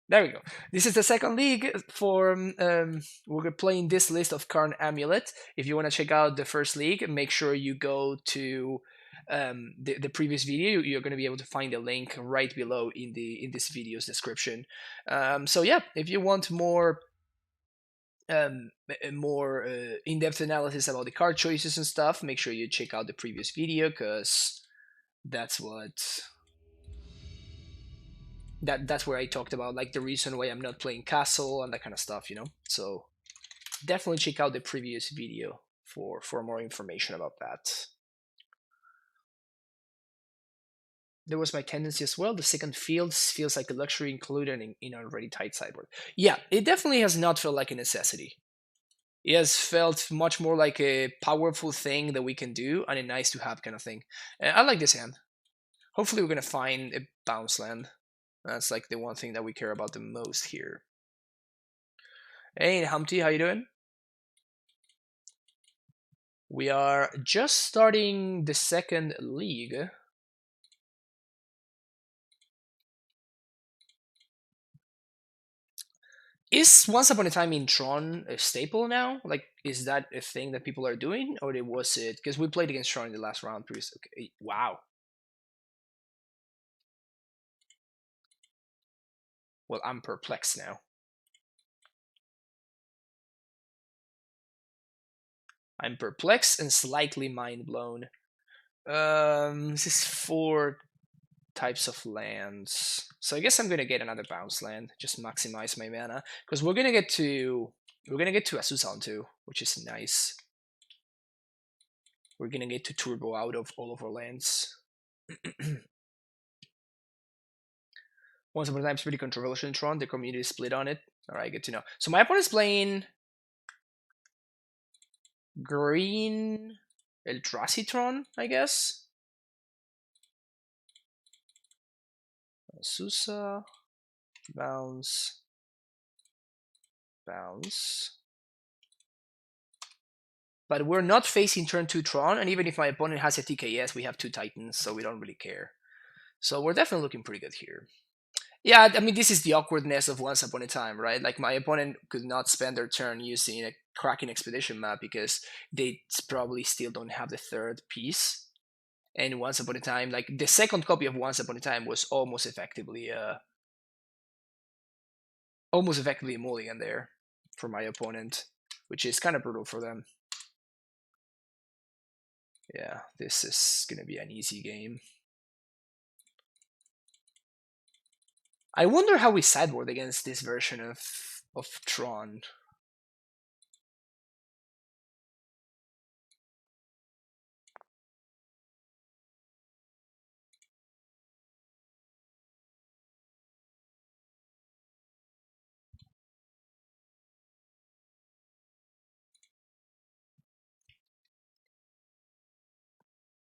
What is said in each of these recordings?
There we go. This is the second league for. We're playing this list of Karn Amulet. If you want to check out the first league, make sure you go to the previous video. You're going to be able to find a link right below in this video's description. So yeah, if you want more in-depth analysis about the card choices and stuff, make sure you check out the previous video because that's what that's where I talked about like the reason why I'm not playing Castle and that kind of stuff, you know. So definitely check out the previous video for more information about that. There was my tendency as well. The second field feels like a luxury included in an already tight sideboard. Yeah, it definitely has not felt like a necessity. It has felt much more like a powerful thing that we can do and a nice to have kind of thing. I like this hand. Hopefully, we're gonna find a bounce land. That's like the one thing that we care about the most here. Hey, Humpty, how you doing? We are just starting the second league. Is Once Upon a Time in Tron a staple now? Like, is that a thing that people are doing, or was it because we played against Tron in the last round? Okay, wow. Well, I'm perplexed now. I'm perplexed and slightly mind blown. This is 4 types of lands, so I guess I'm gonna get another bounce land, just maximize my mana, because we're gonna get to Azusan too, which is nice. We're gonna get to turbo out of all of our lands. Once upon a time, it's pretty controversial in Tron. The community is split on it. All right, good to know. So my opponent's playing green Eldrazi Tron, I guess. Susa, bounce, bounce. But we're not facing turn 2 Tron, and even if my opponent has a TKS, we have 2 Titans, so we don't really care. So we're definitely looking pretty good here. Yeah, I mean, this is the awkwardness of Once Upon a Time, right? Like, my opponent could not spend their turn using a Kraken Expedition map because they probably still don't have the third piece. And Once Upon a Time, like, the second copy of Once Upon a Time was almost effectively a mulligan there for my opponent, which is kind of brutal for them. Yeah, this is gonna be an easy game. I wonder how we sideboard against this version of Tron.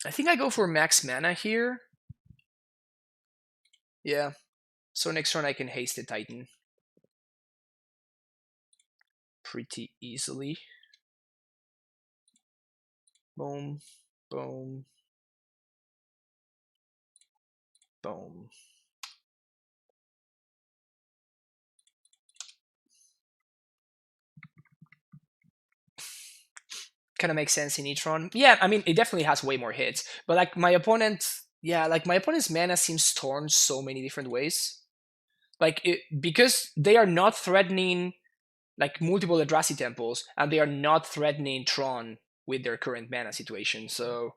I think I go for max mana here. Yeah. So next turn I can haste the Titan pretty easily. Boom, boom, boom. Kind of makes sense in E-Tron. Yeah, I mean, it definitely has way more hits. But like my opponent, yeah, like my opponent's mana seems torn so many different ways. Like because they are not threatening like multiple Eldrazi temples, and they are not threatening Tron with their current mana situation. So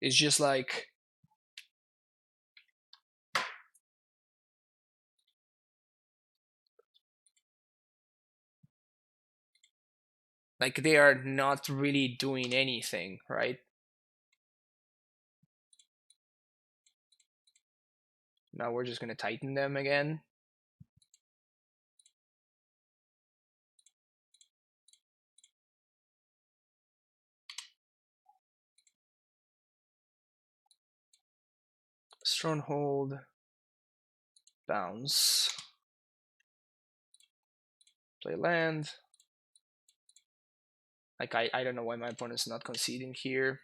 it's just like they are not really doing anything, right? Now we're just gonna Titan them again. Stronghold, bounce, play land. Like I don't know why my opponent's not conceding here.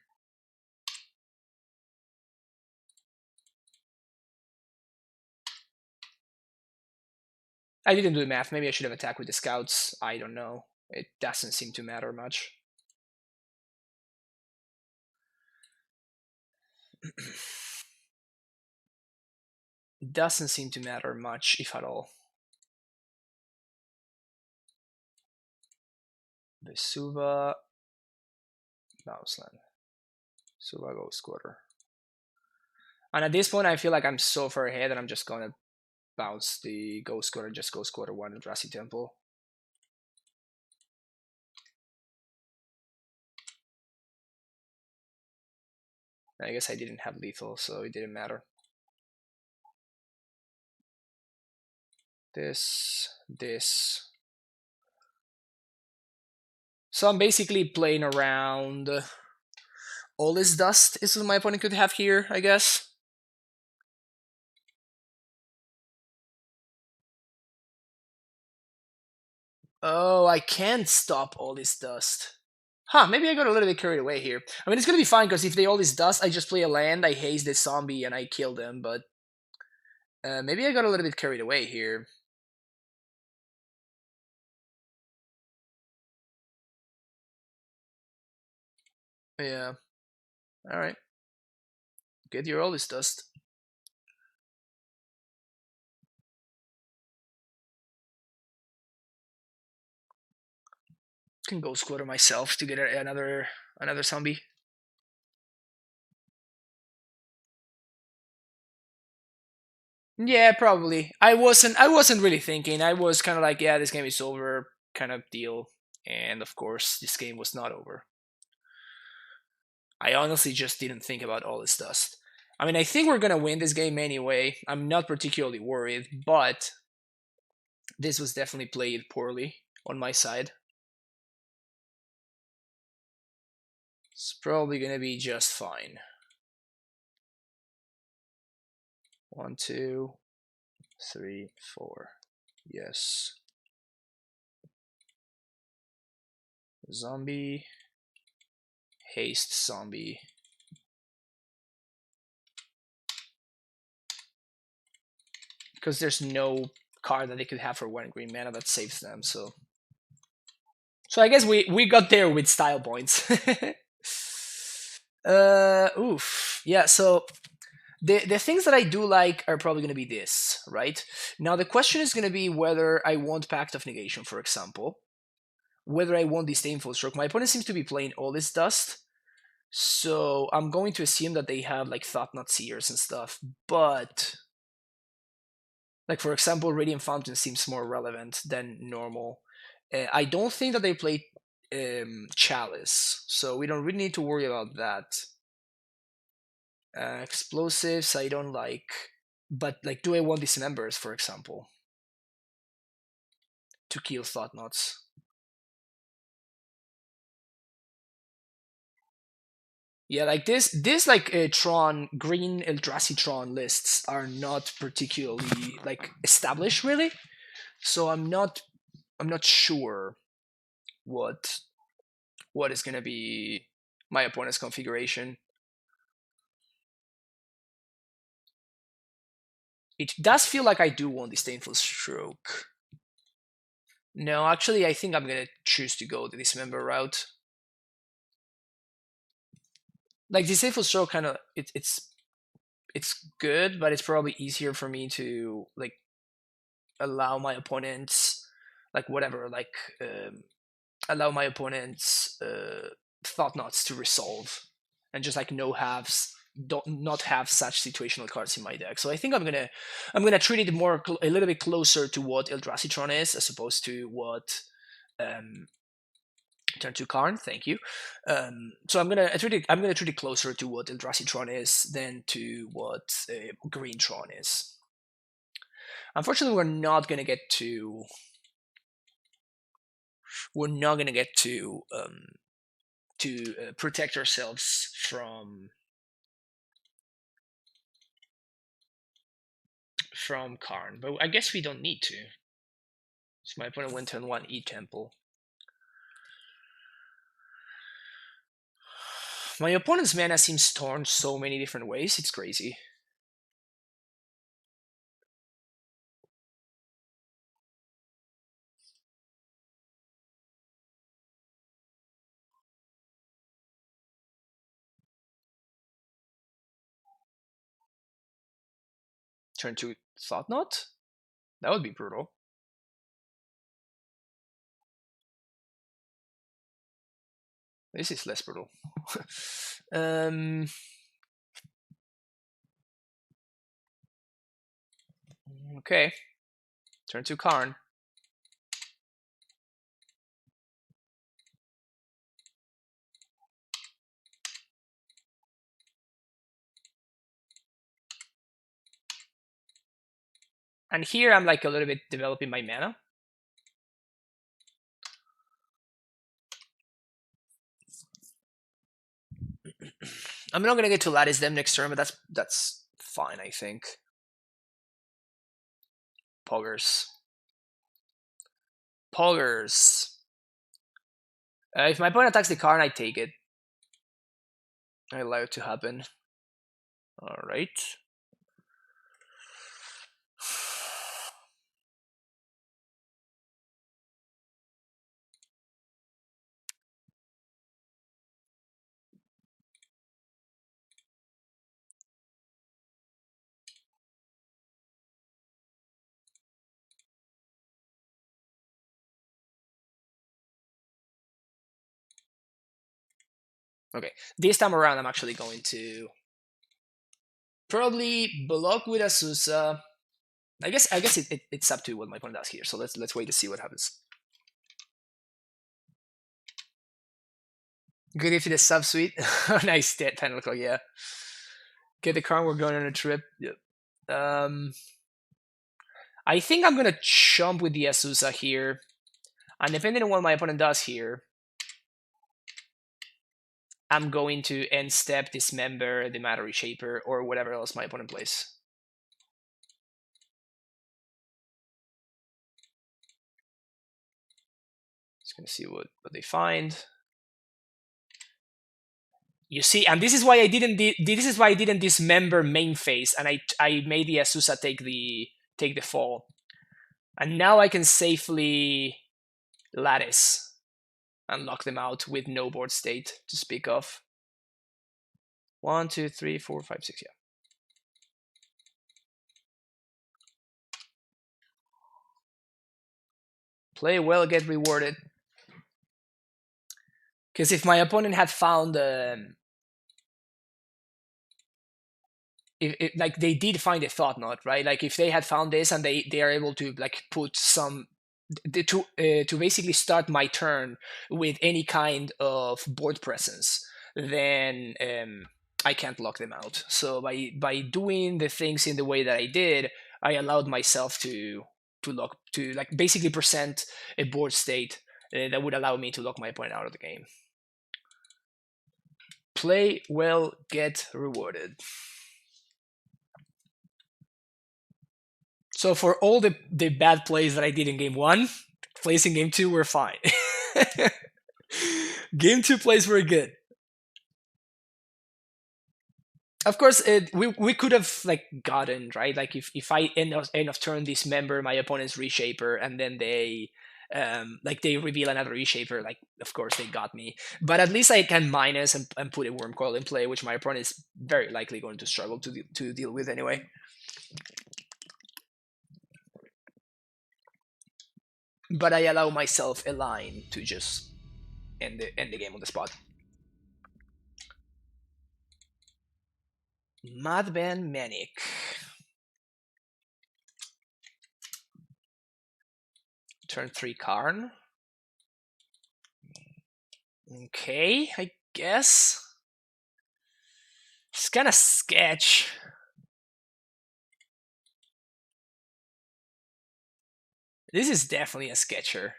I didn't do the math. Maybe I should have attacked with the scouts. I don't know. It doesn't seem to matter much. It doesn't seem to matter much, if at all. Vesuva, Bouseland. Suva Ghost Quarter. And at this point, I feel like I'm so far ahead that I'm just gonna bounce the Ghost Quarter, just Ghost Quarter 1 Eldrazi Temple. I guess I didn't have lethal, so it didn't matter. This. So I'm basically playing around all this dust is what my opponent could have here, I guess. Oh, I can't stop all this dust. Huh, maybe I got a little bit carried away here. I mean, it's gonna be fine, because if they all this dust, I just play a land, I haze this zombie, and I kill them, but... maybe I got a little bit carried away here. Yeah. Alright. Get your all this dust. Can go squatter myself to get another zombie. Yeah, probably. I wasn't really thinking. I was kind of like, yeah, this game is over kind of deal. And of course, this game was not over. I honestly just didn't think about all this dust. I mean, I think we're gonna win this game anyway. I'm not particularly worried, but this was definitely played poorly on my side. It's probably gonna be just fine. 1, 2, 3, 4. Yes. Zombie. Haste zombie. Because there's no card that they could have for 1 green mana that saves them, so... So I guess we got there with style points. Oof. Yeah, so... The things that I do like are probably going to be this, right? Now the question is going to be whether I want Pact of Negation, for example. Whether I want Disdainful Stroke. My opponent seems to be playing all this dust. So I'm going to assume that they have like Thought-Knot Seers and stuff. But... like, for example, Radiant Fountain seems more relevant than normal. I don't think that they play Chalice. So we don't really need to worry about that. Explosives, I don't like. But, like, do I want Dismembers, for example? To kill Thought-Knots. Yeah, like this like Tron, green Eldrazi Tron lists are not particularly, like, established, really. So I'm not sure what is gonna be my opponent's configuration. It does feel like I do want Disdainful Stroke. No, actually, I think I'm gonna choose to go the Dismember route. Like, Disdainful Stroke kind of it's good, but it's probably easier for me to, like, allow my opponents, like, whatever, like, allow my opponents Thought-Knots to resolve, and just, like, not have such situational cards in my deck. So I think I'm gonna treat it more a little bit closer to what Eldrazi Tron is, as opposed to what turn to Karn. Thank you. So I'm gonna treat it closer to what Eldrazi Tron is than to what Green Tron is. Unfortunately, we're not gonna get to protect ourselves from Karn, but I guess we don't need to. So my opponent went on 1 E-Temple. My opponent's mana seems torn so many different ways, it's crazy. Turn 2 Thought Knot? That would be brutal. This is less brutal. Okay. Turn 2 Karn. And here I'm like a little bit developing my mana. I'm not gonna get to Lattice them next turn, but that's fine, I think. Poggers. If my opponent attacks the card, I take it. I allow it to happen. All right. Okay, this time around, I'm actually going to probably block with Azusa. I guess it's up to what my opponent does here. So let's wait to see what happens. Good if it is subsuite. Nice stat penalty, yeah. Get the card. We're going on a trip. Yep. I think I'm gonna chomp with the Azusa here, and depending on what my opponent does here, I'm going to end step, dismember, the Matter Reshaper, or whatever else my opponent plays. Just gonna see what they find. You see, and this is why I didn't dismember main phase, and I made the Azusa take the fall, and now I can safely Lattice and lock them out with no board state to speak of. 1, 2, 3, 4, 5, 6, yeah. Play well, get rewarded. Because if my opponent had found if like they did find a Thought Knot, right? Like if they had found this and they are able to like put some to basically start my turn with any kind of board presence, then I can't lock them out. So by doing the things in the way that I did, I allowed myself to like basically present a board state that would allow me to lock my opponent out of the game. Play well, get rewarded. So for all the bad plays that I did in game 1, plays in game 2 were fine. Game 2 plays were good. Of course, we could have like gotten right. Like if I end of turn dismember my opponent's Reshaper and then they like they reveal another Reshaper, like of course they got me. But at least I can minus and put a Wormcoil in play, which my opponent is very likely going to struggle to deal with anyway. But I allow myself a line to just end the game on the spot. Madman Manic. Turn 3 Karn. Okay, I guess. It's kind of sketch. This is definitely a sketcher.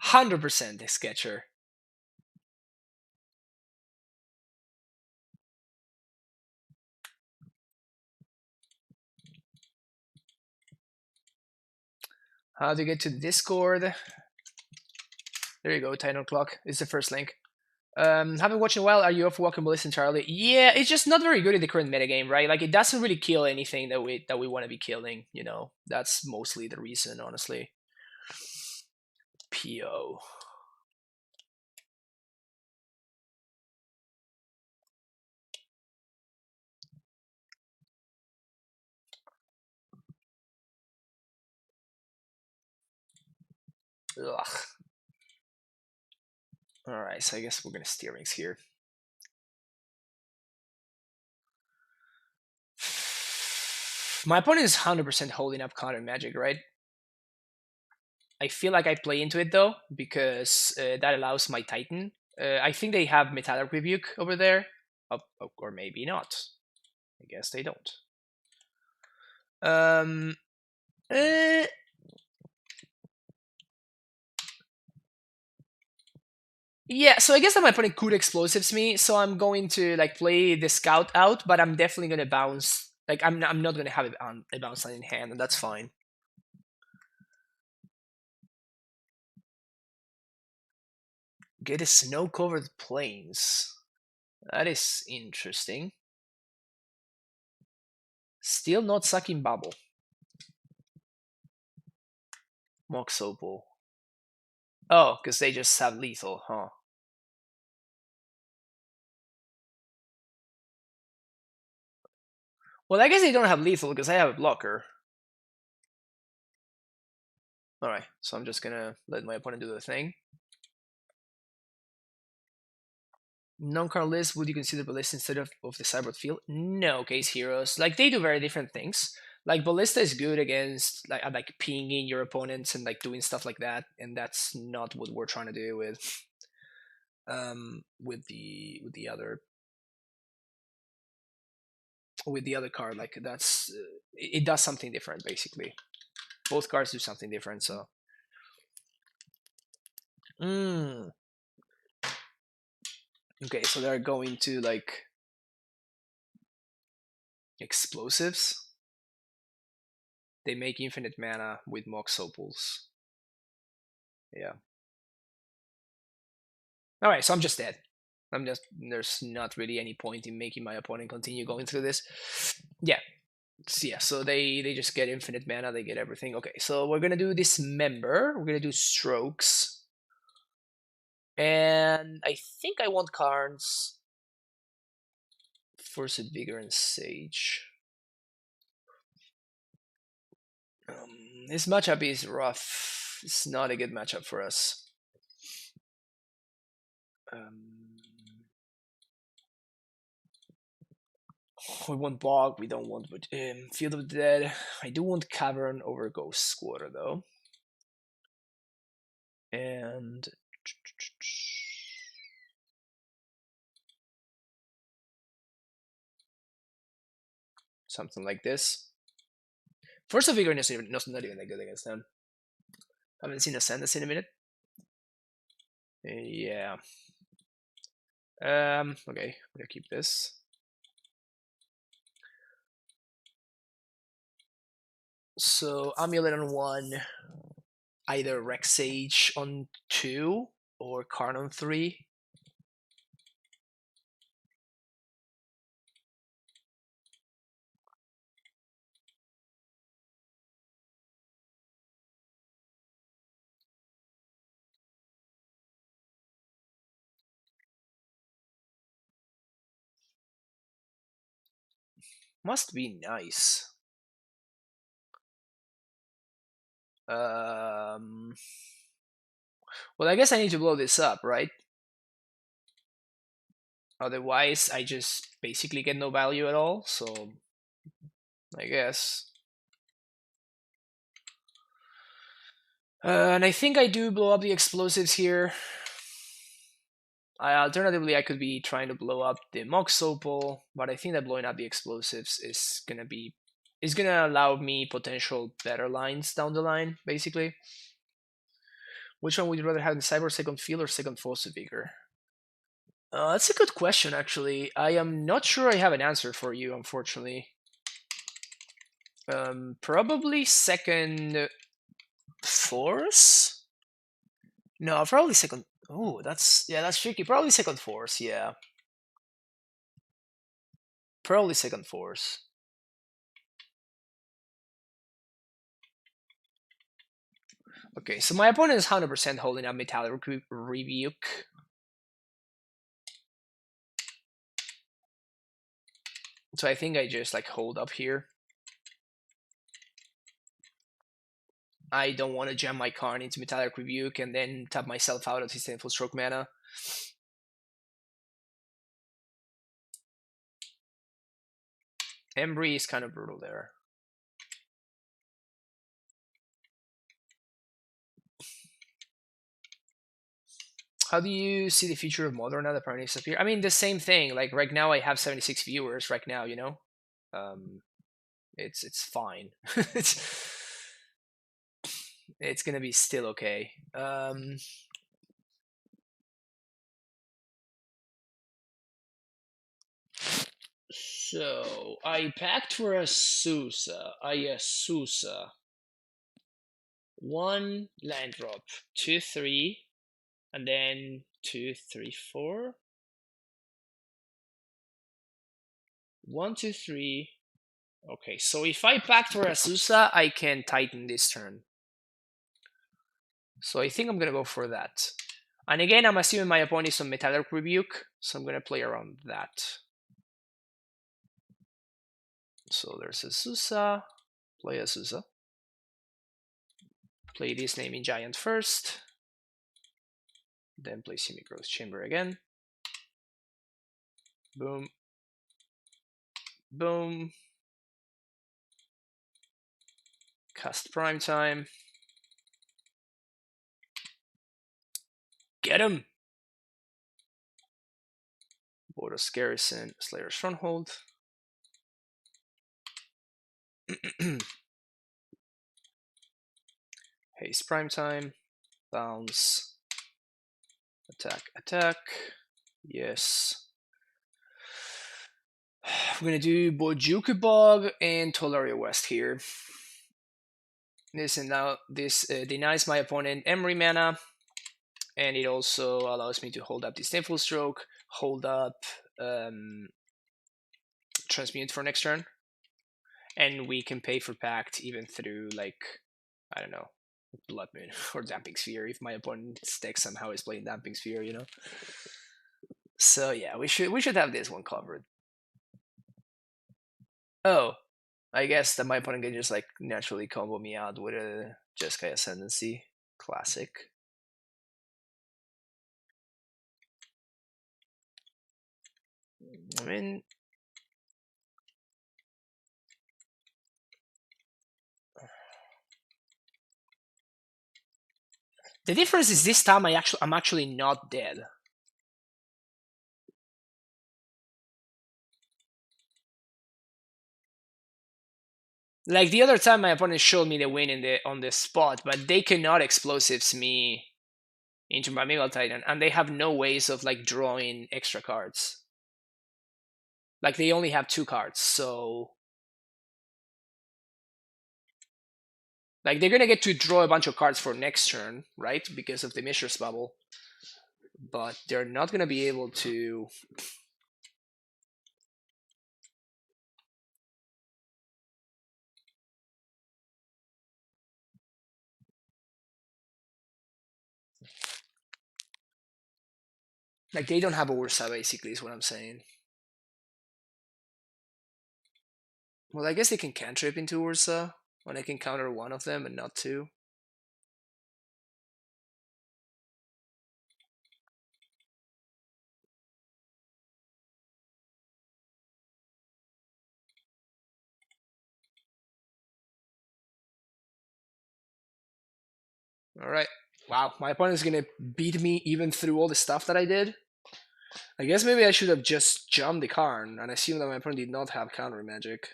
100% a sketcher. How to get to the Discord? There you go, Titan Clock. It's the first link. Haven't watched in a while. Are you off Walking Bliss entirely? Yeah, it's just not very good in the current metagame, right? Like it doesn't really kill anything that we want to be killing. You know, that's mostly the reason, honestly. PO. Ugh. Alright, so I guess we're gonna steerings here. My opponent is 100% holding up counter magic, right? I feel like I play into it though, because that allows my Titan. I think they have Metallic Rebuke over there. Or maybe not. I guess they don't. Yeah, so I guess that my opponent could explosives me, so I'm going to like play the scout out, but I'm definitely gonna bounce. Like I'm not gonna have a bounce line in hand, and that's fine. Get a snow-covered plains. That is interesting. Still not sucking bubble. Mox Opal. Oh, because they just have lethal, huh? Well, I guess they don't have lethal because I have a blocker. Alright, so I'm just gonna let my opponent do the thing. Non-card list, would you consider Ballista instead of the Cyborg field? No, Case Heroes. Like, they do very different things. Like, Ballista is good against, like pinging your opponents and, like, doing stuff like that, and that's not what we're trying to do with the other card. Like, that's... it does something different, basically. Both cards do something different, so... Okay, so they're going to, like... explosives. They make infinite mana with Mox Opals. Yeah. Alright, so I'm just dead. There's not really any point in making my opponent continue going through this. Yeah. So they just get infinite mana, they get everything. Okay, so we're gonna do this member. We're gonna do strokes. And I think I want cards. Force of Vigor and Sage. This matchup is rough. It's not a good matchup for us. We want Bog, we don't want Field of the Dead. I do want Cavern over Ghost Squatter though. And something like this. Force of Vigor is not even that good against them. Haven't seen Ascendancy in a minute. Yeah. Okay, I'm gonna keep this. So Amulet on 1, either Rex Sage on 2 or Karn on 3. Must be nice. Well, I guess I need to blow this up, right? Otherwise, I just basically get no value at all, so I guess. And I think I do blow up the explosives here. Alternatively, I could be trying to blow up the Mox Opal, but I think that blowing up the explosives is gonna allow me potential better lines down the line, basically. Which one would you rather have, the Cyber Second Field or Second Force Vigor? That's a good question, actually. I am not sure I have an answer for you, unfortunately. Probably Second Force? No, probably Second... Oh, that's tricky. Probably Second Force, yeah. Probably Second Force. Okay, so my opponent is 100% holding up Metallic Rebuke. So I think I just like hold up here. I don't want to jam my card into Metallic Rebuke and then tap myself out of his Sinful Stroke mana. Emry is kind of brutal there. How do you see the future of Modern now that Primates appear? I mean, the same thing. Like right now, I have 76 viewers. Right now, you know, it's fine. it's gonna be still okay. So I packed for a Sousa. Sousa. 1 land drop, 2/3, and then 2/3/4. 1 2 3. Okay, so if I packed for a Sousa, I can Titan this turn. So I think I'm gonna go for that. And again, I'm assuming my opponent is on Metallic Rebuke, so I'm gonna play around that. So there's a Sousa. Play a Sousa. Play this Naming Giant first. Then play Semi-Growth Chamber again. Boom. Boom. Cast Prime Time. Get him! Boros Garrison, Slayer Stronghold. Haste Prime Time. Bounce. Attack, attack. Yes. We're gonna do Bojuku Bog and Tolaria West here. Listen, now this denies my opponent Emry mana, and it also allows me to hold up Disdainful Stroke, hold up Transmute for next turn, and we can pay for Pact even through, like, I don't know, Blood Moon or Damping Sphere if my opponent's deck somehow is playing Damping Sphere, you know. So yeah, we should have this one covered. Oh, I guess that my opponent can just like naturally combo me out with a Jeskai Ascendancy. Classic. I mean, the difference is this time I'm actually not dead. Like the other time, my opponent showed me the win on the spot, but they cannot explosives me into my Primeval Titan, and they have no ways of like drawing extra cards. Like they only have 2 cards, so like they're gonna get to draw a bunch of cards for next turn, right? Because of the Mishra's Bubble, but they're not gonna be able to. Like they don't have a Urza, basically, is what I'm saying. Well, I guess they can cantrip into Urza, when I can counter one of them and not 2. Alright. Wow, my opponent's gonna beat me even through all the stuff that I did. I guess maybe I should have just jumped the Karn and assumed that my opponent did not have counter magic.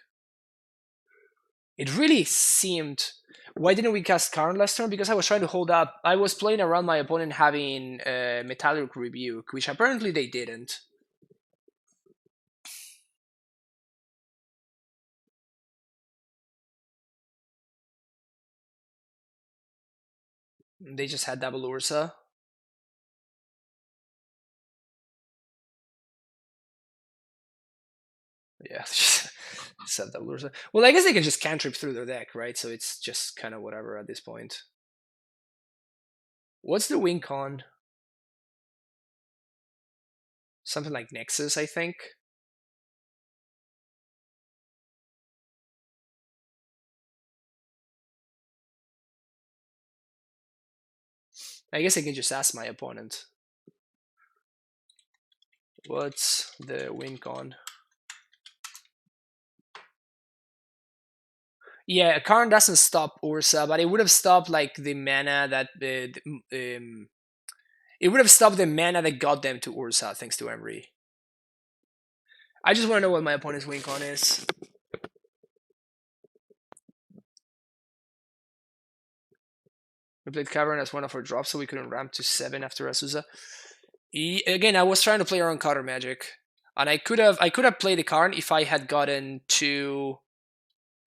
It really seemed. Why didn't we cast Karn last turn? Because I was trying to hold up. I was playing around my opponent having Metallic Rebuke, which apparently they didn't. They just had double Ursa. Yeah, just have double Ursa. Well, I guess they can just cantrip through their deck, right? So it's just kind of whatever at this point. What's the win con? Something like Nexus, I think. I guess I can just ask my opponent. What's the win con? Yeah, Karn doesn't stop Ursa, but it would have stopped like the mana that it would have stopped the mana that got them to Ursa thanks to Emry. I just want to know what my opponent's win con is. We played Cavern as one of our drops, so we couldn't ramp to 7 after Azusa. Again, I was trying to play around counter magic, and I could have played the Karn if I had gotten two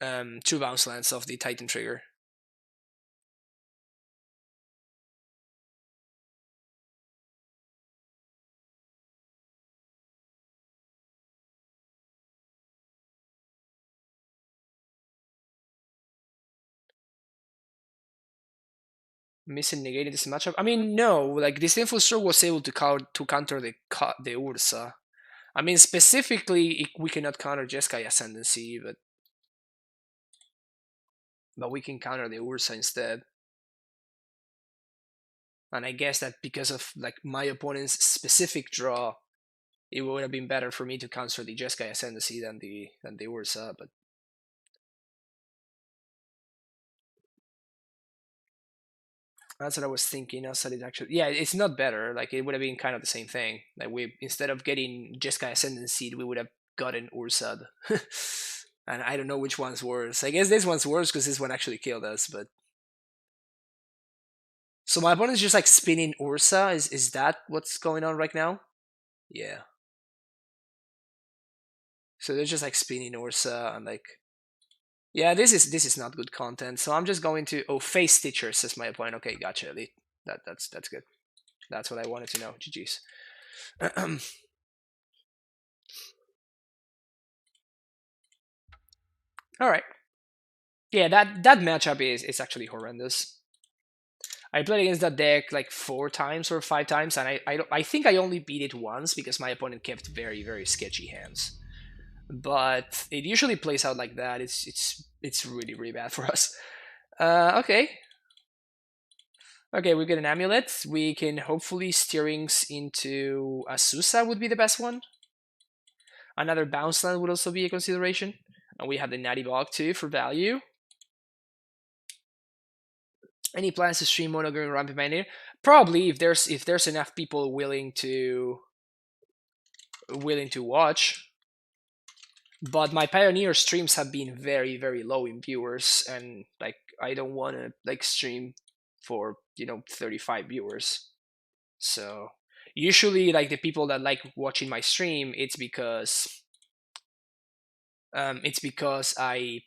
bounce lands of the Titan trigger. Missing negating this matchup. I mean, no, like this Info Stroke was able to counter the Ursa. I mean, specifically, we cannot counter Jeskai Ascendancy, but we can counter the Ursa instead. And I guess that because of like my opponent's specific draw, it would have been better for me to counter the Jeskai Ascendancy than the Ursa. But that's what I was thinking. Also, it actually, yeah, it's not better. Like it would have been kind of the same thing. Like we instead of getting Jeskai Ascendancy, we would have gotten Ursad. And I don't know which one's worse. I guess this one's worse because this one actually killed us. But so my opponent's just like spinning Ursa. Is that what's going on right now? Yeah. So they're just like spinning Ursa and like, yeah, this is not good content. So I'm just going to face Stitcher, says my opponent. Okay, gotcha, Elite. That's good. That's what I wanted to know. GG's. All right. Yeah, that matchup is actually horrendous. I played against that deck like 4 times or 5 times, and I think I only beat it once because my opponent kept very sketchy hands. But it usually plays out like that. It's really bad for us. Okay. Okay, we get an amulet. We can hopefully steerings into Asusa would be the best one. Another bounce land would also be a consideration. And we have the Natty Bog too for value. Any plans to stream Monogamy Rampant Pioneer? Probably if there's enough people willing to watch. But my Pioneer streams have been very low in viewers, and like I don't want to like stream for 35 viewers. So usually like the people that like watching my stream, it's because I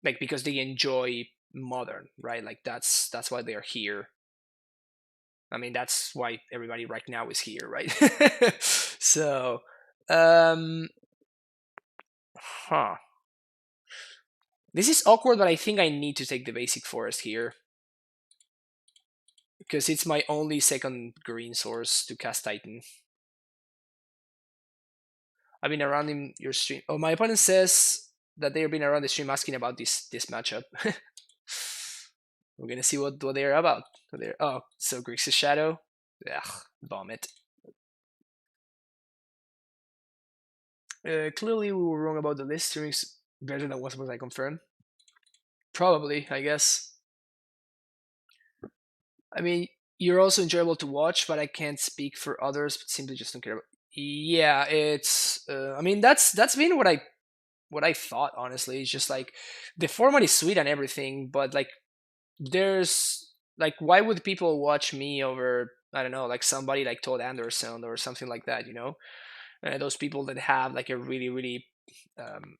like because they enjoy modern, right? Like that's why they're here. I mean, that's why everybody right now is here, right? So, huh. This is awkward, but I think I need to take the basic forest here. Because it's my only second green source to cast Titan. I've been around in your stream. Oh, my opponent says that they've been around the stream asking about this matchup. We're gonna see what they're about. Oh, so Grixis Shadow. Ugh, vomit. Clearly, we were wrong about the list. Streaming's better than what was I confirmed. Probably, I guess. I mean, you're also enjoyable to watch, but I can't speak for others. But simply just don't care about. Yeah, it's. I mean, that's been what I thought. Honestly, it's just like the format is sweet and everything, but like there's like why would people watch me over I don't know like somebody like Todd Anderson or something like that, those people that have like um,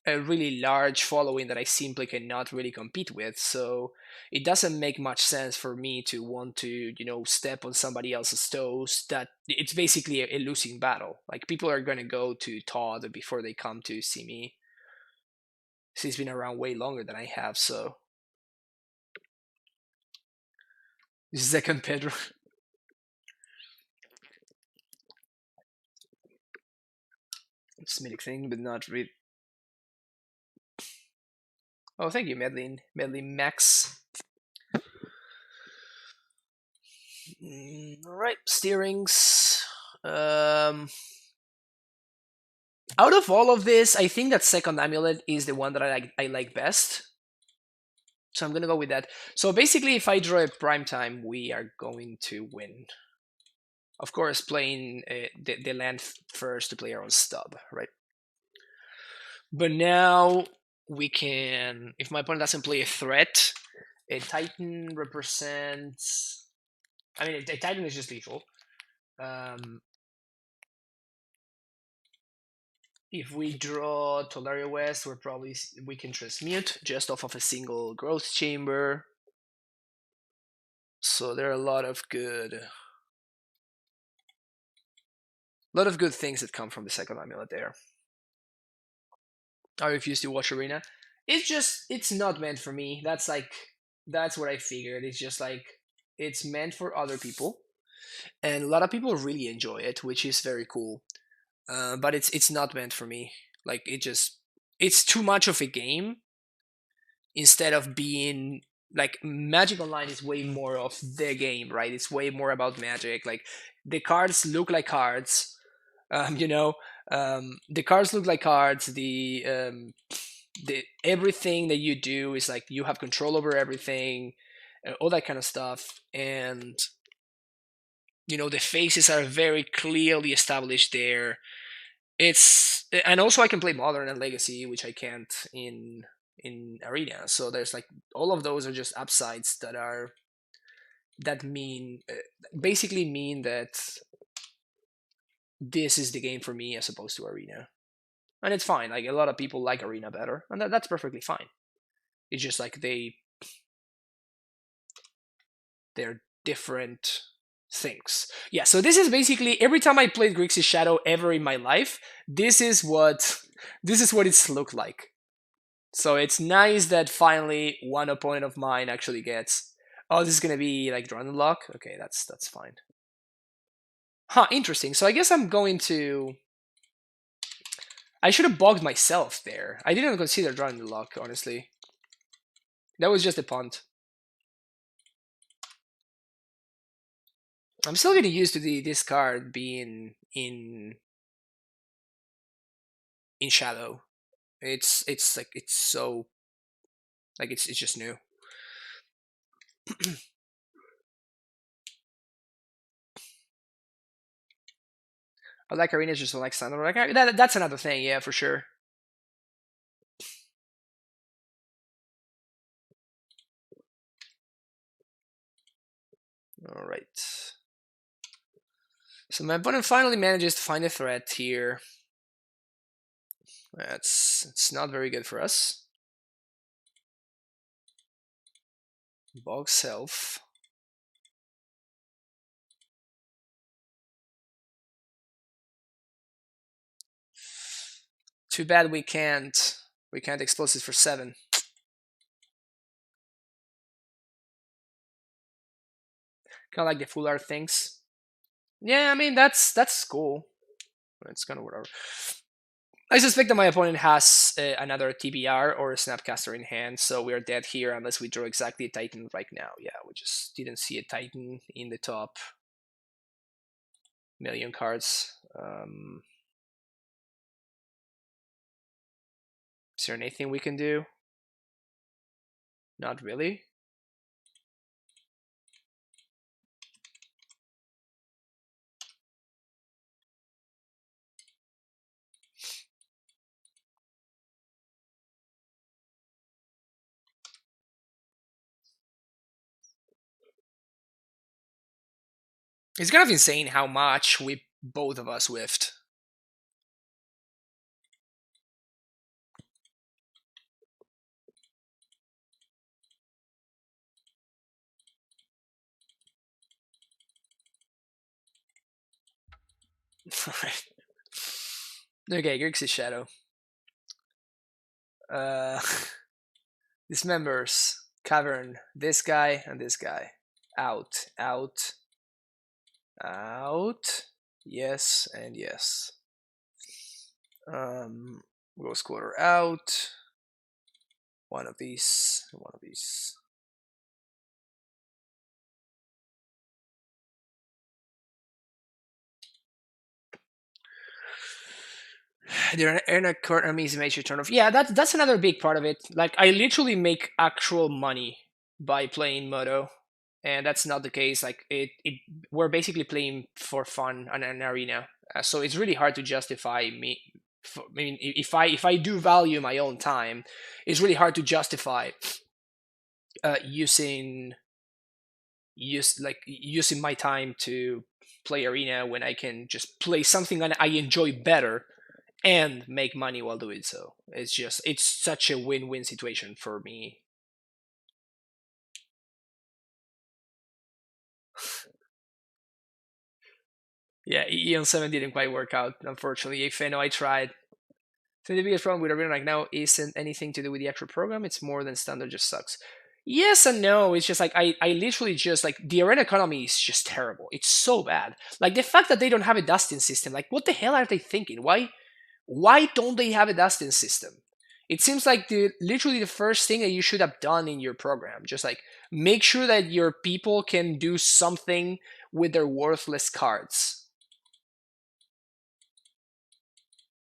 a really large following that I simply cannot really compete with. So it doesn't make much sense for me to want to, step on somebody else's toes. That it's basically a losing battle. Like people are going to go to Todd before they come to see me. He's been around way longer than I have. So second Pedro. Semitic thing, but not really. Oh, thank you, Medlin Max. All right, steerings. Out of all of this, I think that second amulet is the one that I like best. So I'm gonna go with that. So basically, if I draw a prime time, we are going to win. Of course, playing the land first to play our own stub, right? But now we can, if my opponent doesn't play a threat, a Titan represents. I mean, a Titan is just lethal. If we draw Tolaria West, we can transmute just off of a single growth chamber. So there are a lot of good things that come from the second amulet there. I refuse to watch Arena. It's not meant for me. That's what I figured. It's just like it's meant for other people, and a lot of people really enjoy it, which is very cool. But it's not meant for me. Like it's too much of a game instead of being like Magic Online is way more of the game, right? It's way more about Magic. Like the cards look like cards. The cards look like cards. The everything that you do is like you have control over everything, all that kind of stuff, and the faces are very clearly established there. And also I can play Modern and Legacy, which I can't in Arena. So there's like all of those are just upsides that mean basically mean that this is the game for me as opposed to Arena. And it's fine. Like a lot of people like Arena better, and that's perfectly fine. It's just like they're different things. Yeah, so this is basically every time I played Grixis Shadow ever in my life, this is what it's looked like. So it's nice that finally one opponent of mine actually gets. Oh, this is gonna be like drawn lock. Okay, that's fine. Huh, interesting. So I guess I'm going to. I should have bogged myself there. I didn't consider drawing the lock, honestly. That was just a punt. I'm still getting used to this card being in shadow. It's like it's so like it's just new. I like arenas just like standard. Like that's another thing, yeah, for sure. All right. So my opponent finally manages to find a threat here. It's not very good for us. Bog self. Too bad we can't explosives for 7. Kind of like the full art things. Yeah, I mean that's cool. It's kind of whatever. I suspect that my opponent has another TBR or a Snapcaster in hand, so we're dead here unless we draw exactly a Titan right now. Yeah, we just didn't see a Titan in the top million cards. Is there anything we can do? Not really. It's kind of insane how much we both of us whiffed. Okay, Grixis Shadow. Dismembers, Cavern, this guy and this guy. Out, out, out. Yes and yes. Ghost Quarter out. One of these. The arena economy is a major turnoff. Yeah, that's another big part of it. Like I literally make actual money by playing Moto, and that's not the case. Like we're basically playing for fun on an arena, so it's really hard to justify me. I mean, if I do value my own time, it's really hard to justify using using my time to play arena when I can just play something that I enjoy better and make money while doing so. It's such a win-win situation for me. Yeah, Eon 7 didn't quite work out, unfortunately. If I know I tried. So the biggest problem with arena right now isn't anything to do with the actual program, it's more than standard just sucks. Yes and no. It's just like I literally just like the arena economy is just terrible. It's so bad. Like the fact that they don't have a dusting system, like what the hell are they thinking? Why don't they have a dusting system? It seems like literally the first thing that you should have done in your program. Just like make sure that your people can do something with their worthless cards.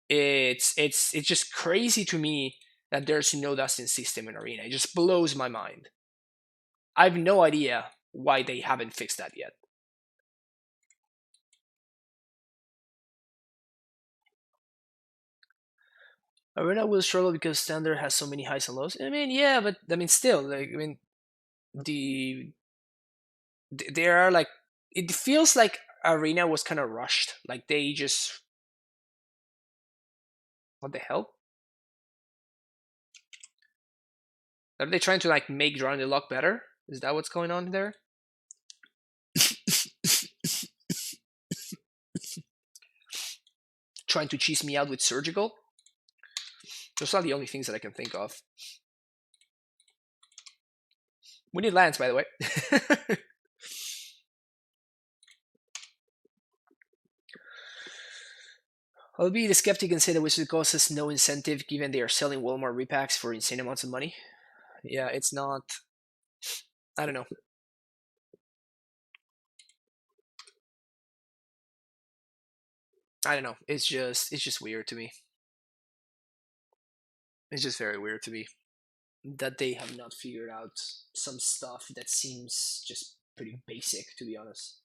It's just crazy to me that there's no dusting system in Arena. It just blows my mind. I have no idea why they haven't fixed that yet. Arena will struggle because standard has so many highs and lows. I mean, yeah, but I mean, still, like, I mean, the there are like it feels like Arena was kind of rushed. Like they just what the hell? Are they trying to like make drawing the luck better? Is that what's going on there? Trying to cheese me out with surgical? Those are the only things that I can think of. We need lands, by the way. I'll be the skeptic and say that Wizard causes no incentive given they are selling Walmart repacks for insane amounts of money. Yeah, it's not. I don't know. I don't know. It's just weird to me. It's just very weird to me that they have not figured out some stuff that seems just pretty basic, to be honest.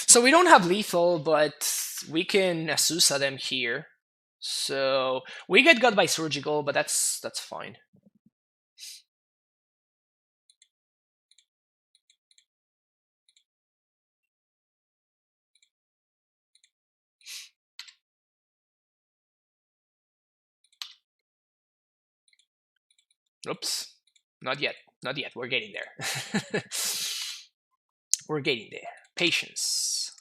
So we don't have lethal, but we can Azusa them here. So we get got by surgical, but that's fine. Oops, not yet, not yet. We're getting there. We're getting there. Patience.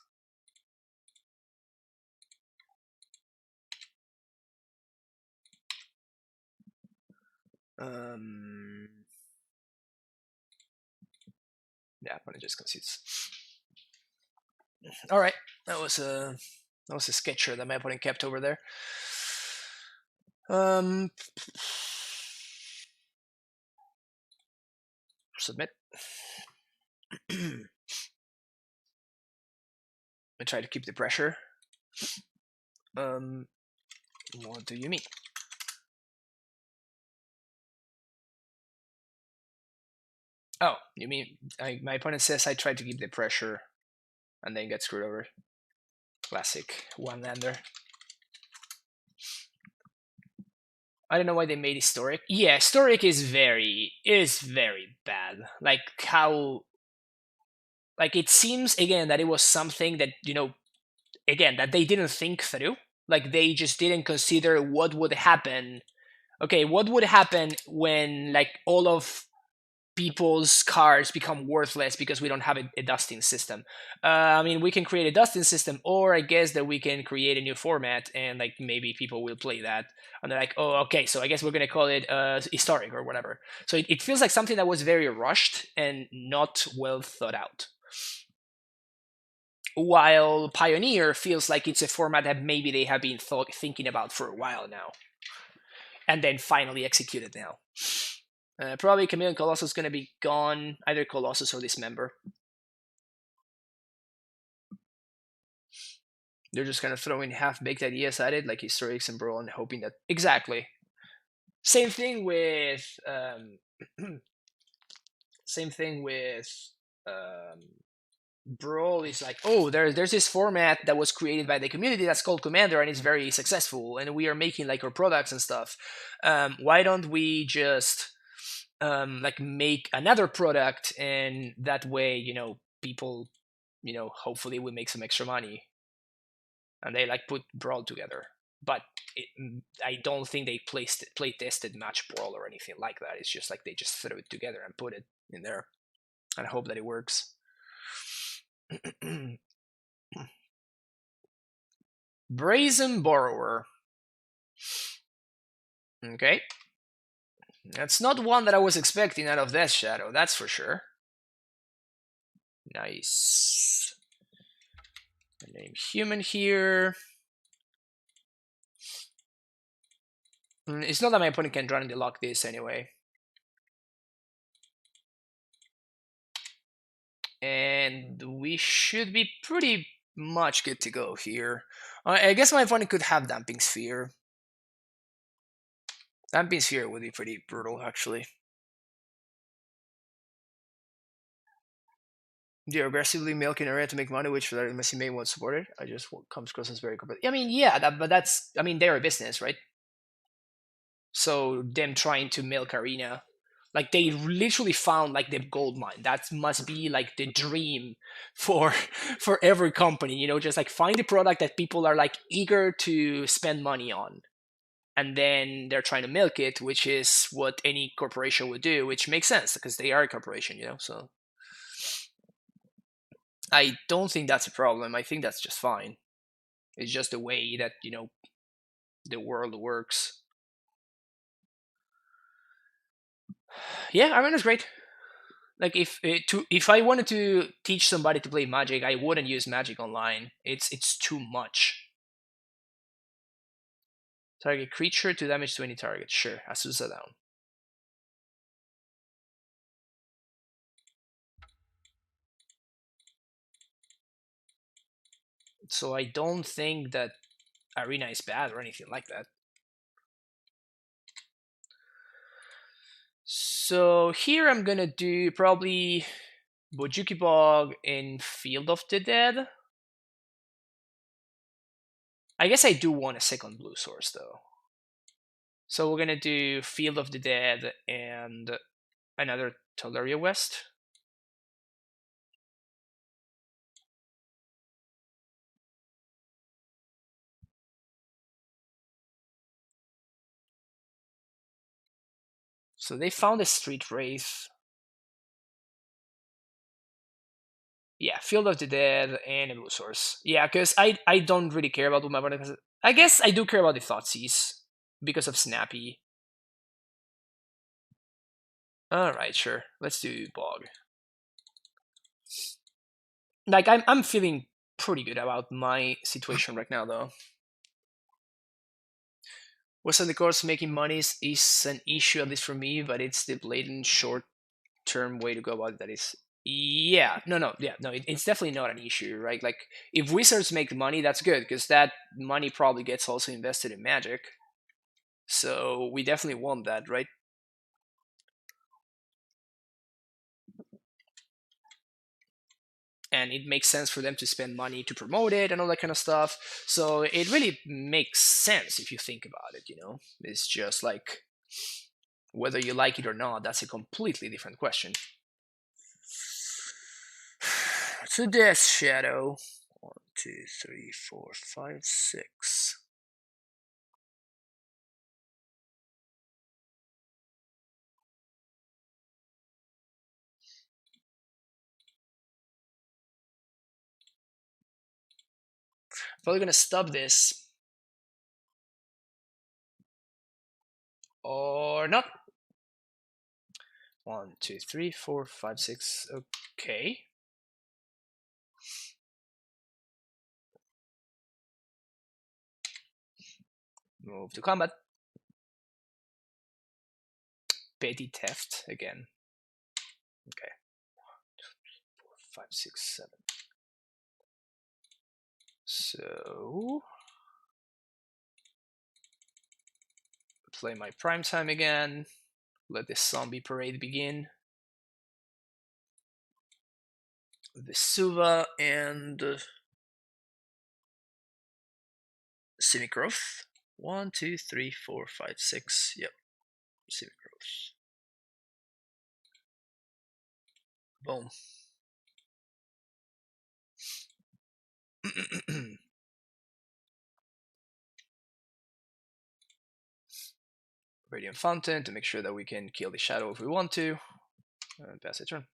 Yeah, I'm gonna just concedes. All right, that was a sketcher that my opponent kept over there. Submit. I try to keep the pressure. What do you mean? Oh, you mean my opponent says I tried to keep the pressure and then get screwed over. Classic one-lander. I don't know why they made historic. Yeah, historic is very bad. Like how like it seems again that it was something that again that they didn't think through. Like they just didn't consider what would happen. Okay, what would happen when like all of people's cars become worthless because we don't have a dusting system. I mean, we can create a dusting system, or I guess that we can create a new format, and like maybe people will play that, and they're like, oh, okay, so I guess we're gonna call it historic or whatever. So it feels like something that was very rushed and not well thought out. while Pioneer feels like it's a format that maybe they have been thinking about for a while now, and then finally executed now. Probably Chameleon Colossus is going to be gone, either Colossus or Dismember. They're just kind of throwing half-baked ideas at it, like Historics and Brawl, and hoping that... Exactly. Same thing with... same thing with... Brawl is like, oh, there's this format that was created by the community that's called Commander, and it's very successful, and we are making like our products and stuff. Why don't we just like make another product, and that way, people, hopefully we make some extra money, and they like put Brawl together. But I don't think they play tested match Brawl or anything like that. It's just like they just throw it together and put it in there and hope that it works. Brazen Borrower. Okay. That's not one that I was expecting out of Death Shadow, that's for sure. Nice. Name human here. It's not that my opponent can run and lock this anyway. And we should be pretty much good to go here. I guess my opponent could have Damping Sphere. Damping Sphere would be pretty brutal, actually. They're aggressively milking area to make money, which for that Messi may won't support it. I just comes across as very competitive. I mean, yeah, but that's... I mean, they're a business, right? So them trying to milk arena, like they literally found like the gold mine. That must be like the dream for every company, just like find a product that people are like eager to spend money on, and then they're trying to milk it, which is what any corporation would do, which makes sense because they are a corporation, so I don't think that's a problem. I think that's just fine. It's just the way that the world works. Yeah, Arena's great. Like if I wanted to teach somebody to play Magic, I wouldn't use Magic Online. It's too much. Target creature to damage to any target. Sure, Azusa down. So I don't think that Arena is bad or anything like that. So here I'm gonna do probably Bojuki Bog in Field of the Dead. I guess I do want a second blue source though. So we're gonna do Field of the Dead and another Teleria West. So they found a Street Wraith. Yeah, Field of the Dead and a blue source. Yeah, because I don't really care about what my opponent has. I guess I do care about the Thoughtseize because of Snappy. Alright, sure. Let's do Bog. Like, I'm feeling pretty good about my situation right now, though. What's on the course making money is an issue, at least for me, but it's the blatant short-term way to go about it that is... Yeah, no, it's definitely not an issue, right? Like, if Wizards make money, that's good, because that money probably gets also invested in Magic. So we definitely want that, right? And it makes sense for them to spend money to promote it and all that kind of stuff. So it really makes sense if you think about it, It's just like whether you like it or not, that's a completely different question. To Death Shadow. 1, 2, 3, 4, 5, 6. Probably gonna stop this. Or not. 1, 2, 3, 4, 5, 6. Okay. Move to combat. Petty theft again. Okay. 5, 6, 7. So play my prime time again. Let the zombie parade begin. Vesuva and Simigrowth. 1, 2, 3, 4, 5, 6. Yep. Simigrowth. Boom. Radiant Fountain to make sure that we can kill the shadow if we want to. And pass a turn.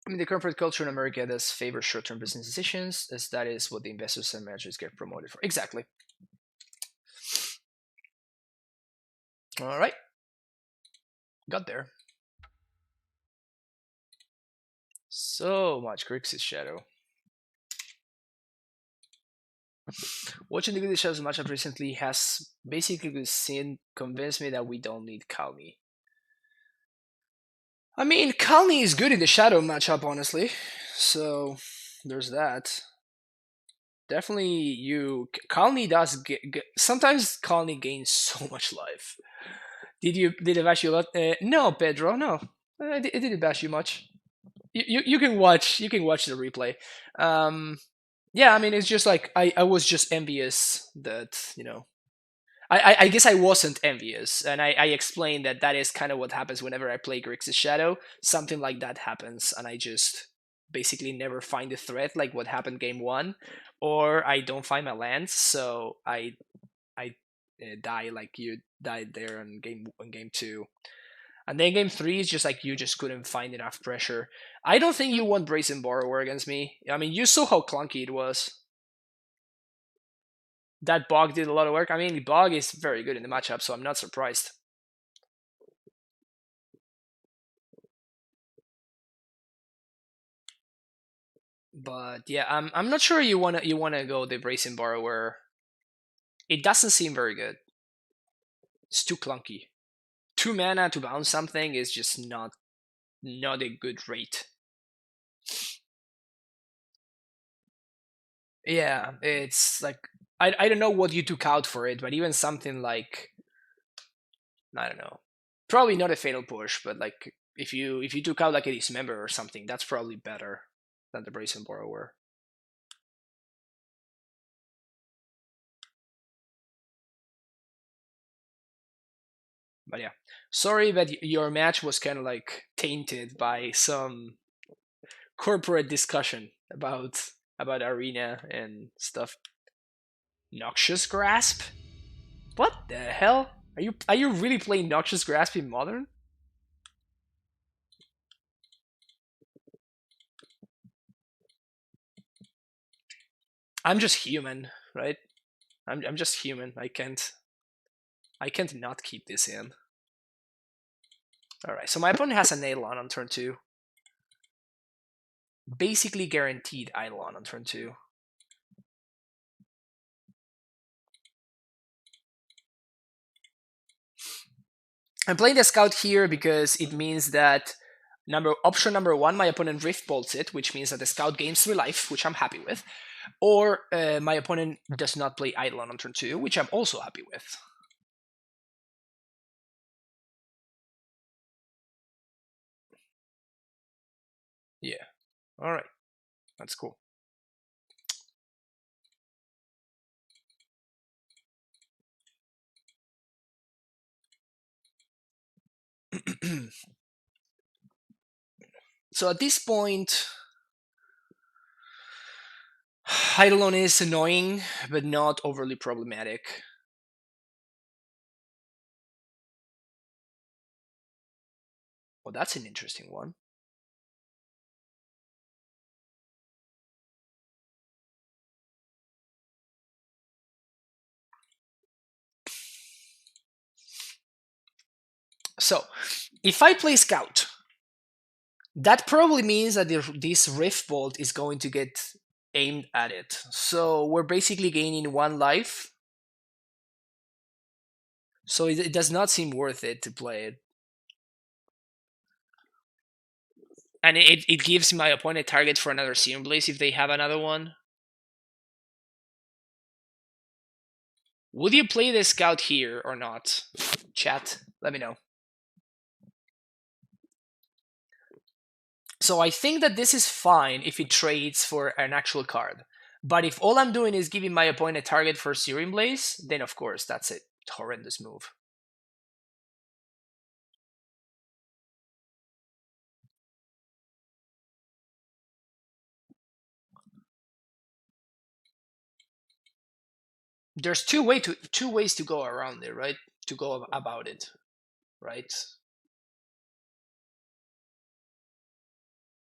I mean, the corporate culture in America does favor short-term business decisions, as that is what the investors and managers get promoted for. Exactly. All right. Got there. So much Grixis Shadow. Watching the Grixis Shadows matchup recently has basically convinced me that we don't need Kalni. I mean, Kalni is good in the Shadow matchup, honestly. So there's that. Definitely, Kalni does sometimes Kalni gains so much life. Did it bash you a lot? No, Pedro, no. It didn't bash you much. You can watch the replay. Yeah, I mean, it's just like I was just envious that I guess I wasn't envious, and I explained that is kind of what happens whenever I play Grixis Shadow. Something like that happens, and I just basically never find the threat, like what happened game 1, or I don't find my lands, so I die like you died there on game 2. And then game 3 is just like you just couldn't find enough pressure. I don't think you won Brazen Borrower against me. I mean, you saw how clunky it was. That Bog did a lot of work. I mean, Bog is very good in the matchup, so I'm not surprised. But yeah, I'm not sure you wanna go the Brazen Borrower. It doesn't seem very good. It's too clunky. 2 mana to bounce something is just not a good rate. Yeah, it's like I don't know what you took out for it, but even something like, I don't know, probably not a fatal push, but like if you took out like a dismember or something, that's probably better than the Brazen Borrower. But yeah, sorry that your match was kind of like tainted by some corporate discussion about arena and stuff. Noxious Grasp? What the hell? Are you really playing Noxious Grasp in Modern? I'm just human, right? I'm just human. I can't not keep this in. All right, so my opponent has an Eidolon on turn 2. Basically guaranteed Eidolon on turn 2. I'm playing the Scout here because it means that option number 1, my opponent Rift Bolts it, which means that the Scout gains 3 life, which I'm happy with. Or my opponent does not play Eidolon on turn 2, which I'm also happy with. Yeah. All right. That's cool. So at this point, Eidolon is annoying, but not overly problematic. Well, that's an interesting one. So, if I play Scout, that probably means that this Rift Bolt is going to get aimed at it. So we're basically gaining 1 life. So it does not seem worth it to play it. And it gives my opponent a target for another Serum Blaze if they have another one. Would you play the Scout here or not? Chat, let me know. So I think that this is fine if it trades for an actual card. But if all I'm doing is giving my opponent a target for Serum Blaze, then of course that's a horrendous move. There's two ways to go around it, right? To go about it, right?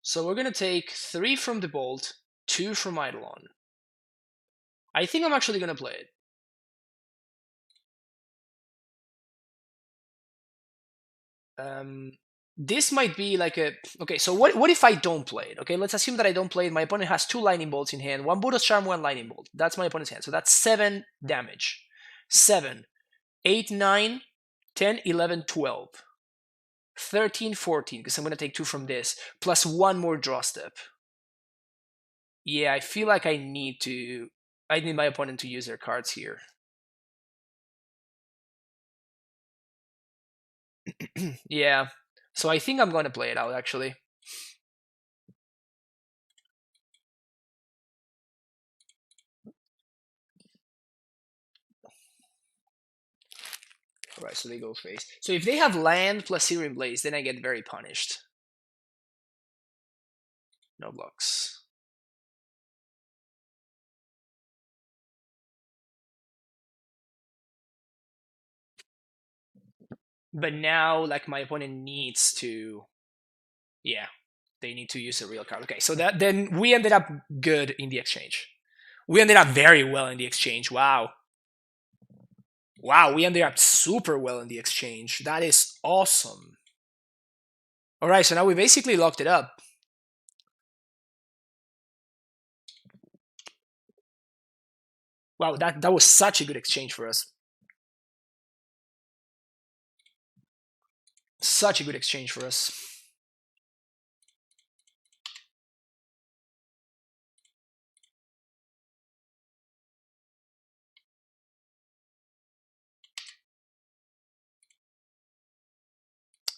So we're gonna take 3 from the Bolt, 2 from Eidolon. I think I'm actually gonna play it. This might be like a... Okay, so what if I don't play it? Okay, let's assume that I don't play it. My opponent has 2 Lightning Bolts in hand, 1 Buddha's Charm, 1 Lightning Bolt. That's my opponent's hand. So that's 7 damage. 7, 8, 9, 10, 11, 12. 13, 14, because I'm going to take 2 from this, plus 1 more draw step. Yeah, I feel like I need my opponent to use their cards here. Yeah, so I think I'm going to play it out, actually. Alright, so they go face. So if they have land plus Searing Blaze, then I get very punished. No blocks. But now, like, my opponent needs to... Yeah, they need to use a real card. Okay, so then we ended up good in the exchange. We ended up very well in the exchange. Wow. Wow, we ended up super well in the exchange. That is awesome. Alright, so now we basically locked it up. Wow, that was such a good exchange for us. Such a good exchange for us.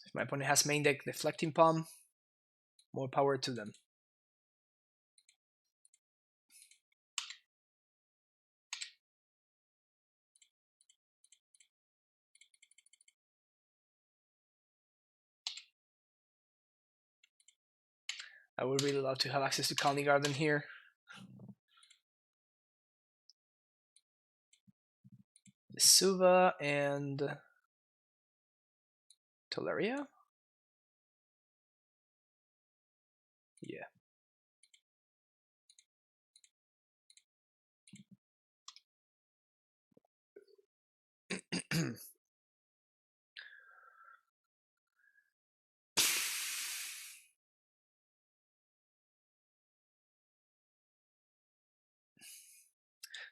If my opponent has main deck Deflecting Palm, more power to them. I would really love to have access to Colony Garden here. Suva and Teleria? Yeah.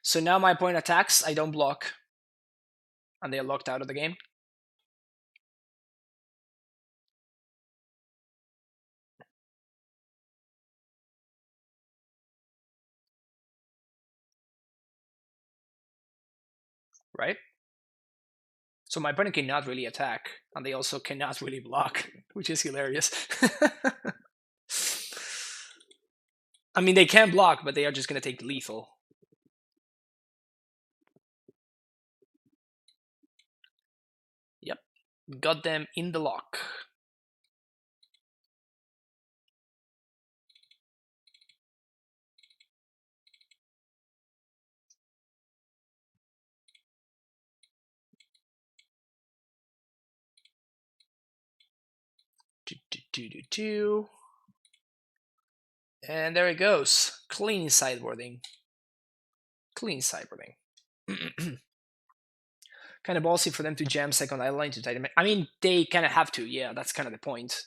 So now my opponent attacks, I don't block, and they are locked out of the game. Right? So my opponent cannot really attack, and they also cannot really block, which is hilarious. I mean, they can block, but they are just going to take lethal. Yep. Got them in the lock. And there it goes. Clean sideboarding. Clean sideboarding. Kind of ballsy for them to jam second line to tighten. I mean, they kind of have to. Yeah, that's kind of the point.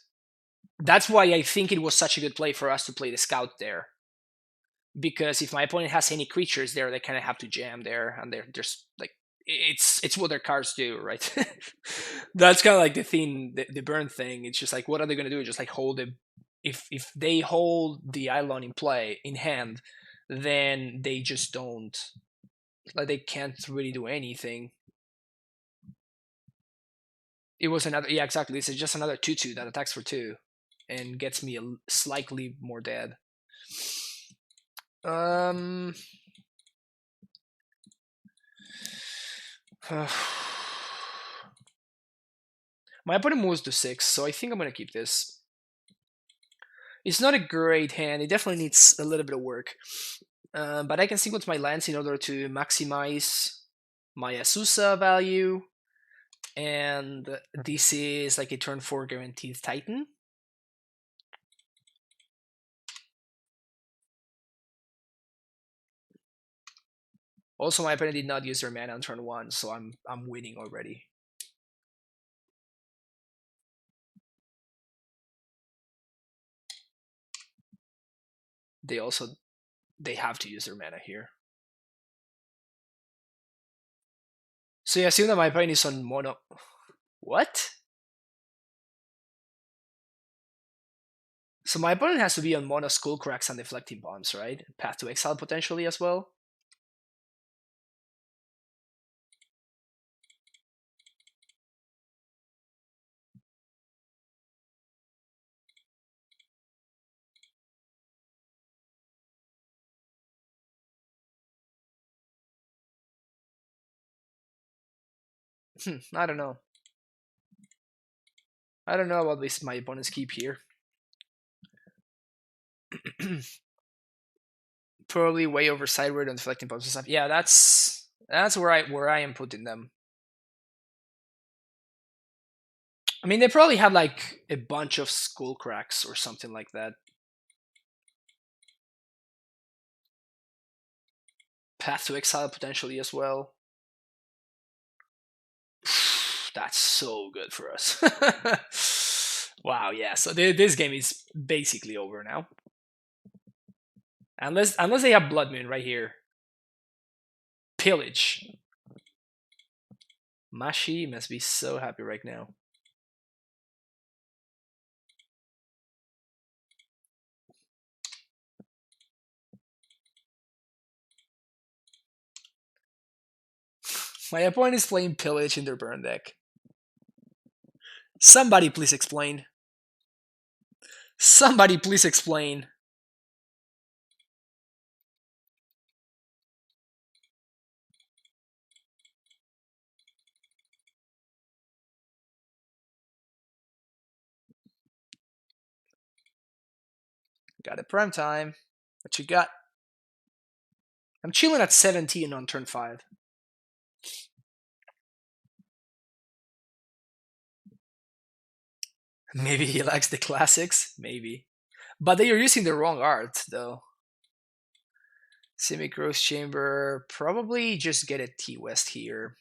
That's why I think it was such a good play for us to play the scout there. because if my opponent has any creatures there, they kind of have to jam there, and they're just like it's what their cards do, right? That's kind of like the thing, the burn thing. It's just like, what are they going to do? Just like hold it. If they hold the Eidolon in play in hand, then they just don't, like, they can't really do anything. It was another, yeah, exactly. This is just another 2/2 that attacks for 2 and gets me slightly more dead. My opponent moves to 6, so I think I'm gonna keep this. It's not a great hand. It definitely needs a little bit of work, but I can sequence my lands in order to maximize my Azusa value, and this is like a turn 4 guaranteed Titan. Also, my opponent did not use their mana on turn 1, so I'm winning already. They have to use their mana here. So you assume that my opponent is on mono. What? So my opponent has to be on mono Skullcracks and Deflecting Bombs, right? Path to Exile potentially as well. I don't know. I don't know about this. My opponent's keep here. Probably way over sideward on Deflecting Bombs and stuff. Yeah, that's where I am putting them. I mean, they probably have like a bunch of Skullcracks or something like that. Path to Exile potentially as well. That's so good for us. Wow, yeah. So this game is basically over now. Unless they have Blood Moon right here. Pillage. Mashi must be so happy right now. My opponent is playing Pillage in their burn deck. Somebody please explain. Somebody please explain. Got it prime time. What you got? I'm chilling at 17 on turn 5. Maybe he likes the classics. Maybe. But they are using the wrong art, though. Semi-Gross Chamber. Probably just get a T-West here.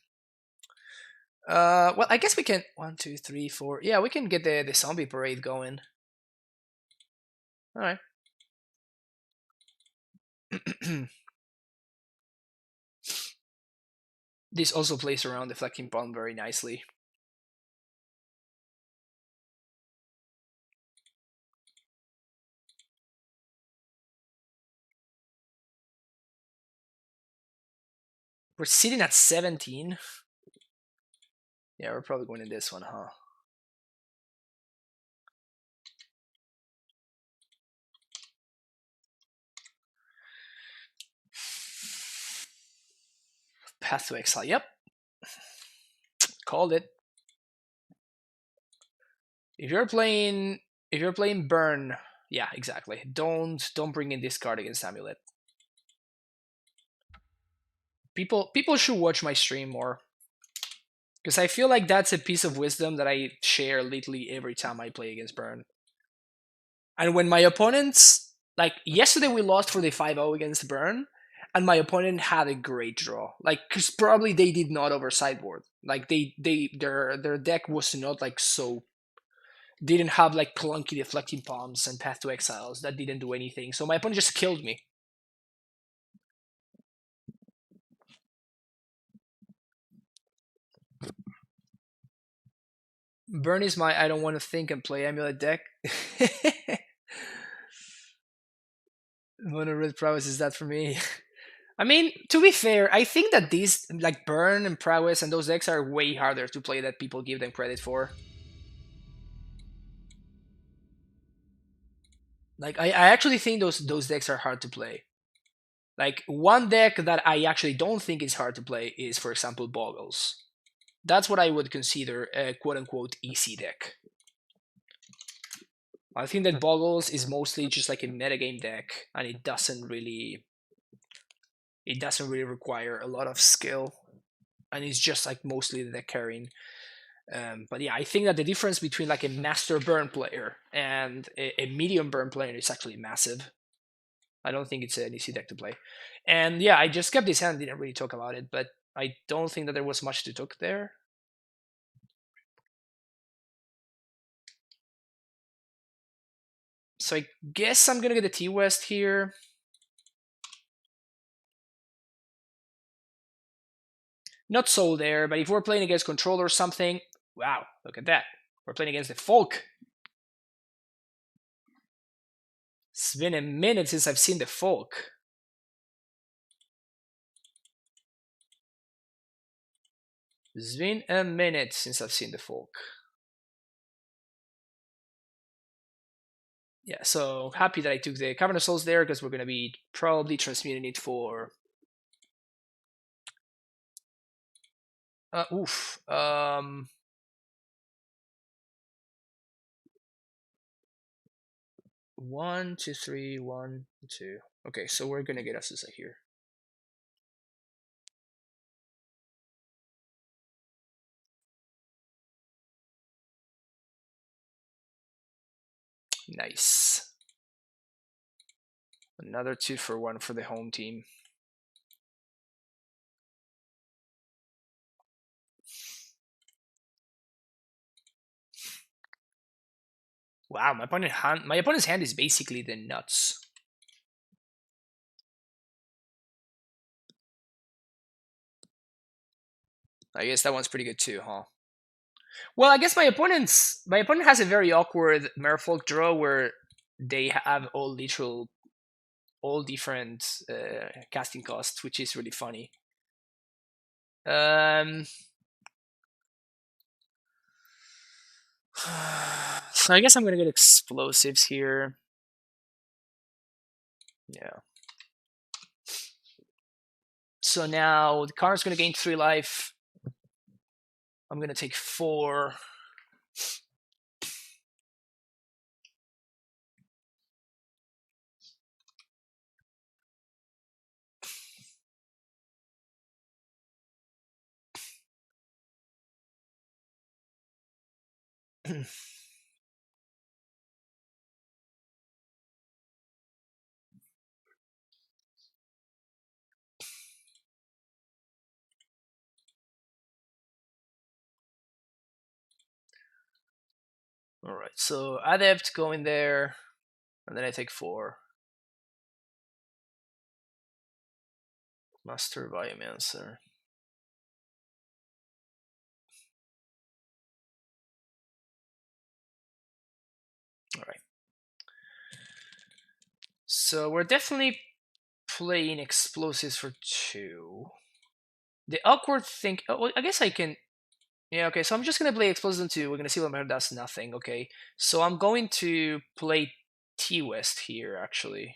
Well, I guess we can 1, 2, 3, 4. Yeah, we can get the zombie parade going. All right. This also plays around Deflecting Bomb very nicely. We're sitting at 17. Yeah, we're probably going in this one, huh? Path to Exile. Yep. Called it. If you're playing burn, yeah, exactly. Don't bring in this card against Amulet. People should watch my stream more, because I feel like that's a piece of wisdom that I share literally every time I play against burn. And when my opponents, like yesterday we lost for the 5-0 against burn, and my opponent had a great draw. Like, because probably they did not over sideboard. Like their deck was not like so, didn't have like clunky Deflecting Palms and Path to Exiles that didn't do anything. So my opponent just killed me. Burn is my I don't want to think and play Amulet deck. Mono red prowess is that for me. I mean, to be fair, I think that these like Burn and Prowess and those decks are way harder to play than people give them credit for. Like I actually think those decks are hard to play. Like one deck that I actually don't think is hard to play is, for example, Boggles. That's what I would consider a quote unquote easy deck. I think that Boggles is mostly just like a metagame deck, and it doesn't really require a lot of skill, and it's just like mostly the deck carrying. But yeah, I think that the difference between like a master burn player and a medium burn player is actually massive. I don't think it's an easy deck to play. And yeah, I just kept this hand, didn't really talk about it, but I don't think that there was much to talk there. So I guess I'm gonna get a T-West here. Not Soul there, but if we're playing against Control or something, wow, look at that. We're playing against the Folk. It's been a minute since I've seen the Folk. It's been a minute since I've seen the Folk. Yeah, so happy that I took the Cavern of Souls there, because we're going to be probably transmuting it for... oof. 1, 2, 3, 1, 2. Okay, so we're going to get Azusa here. Nice. Another 2 for 1 for the home team. Wow, my opponent's hand is basically the nuts. I guess that one's pretty good too, huh? Well, I guess my opponent has a very awkward Merfolk draw where they have all different casting costs, which is really funny. So I guess I'm gonna get explosives here. Yeah. So now the card's gonna gain 3 life. I'm gonna take 4. All right, so Adept going there, and then I take 4. Master Biomancer. All right. So we're definitely playing explosives for 2. The awkward thing. Oh, I guess I can. Yeah, okay, so I'm just gonna play explosives on 2. We're gonna see what matter does nothing. Okay, so I'm going to play T-West here, actually.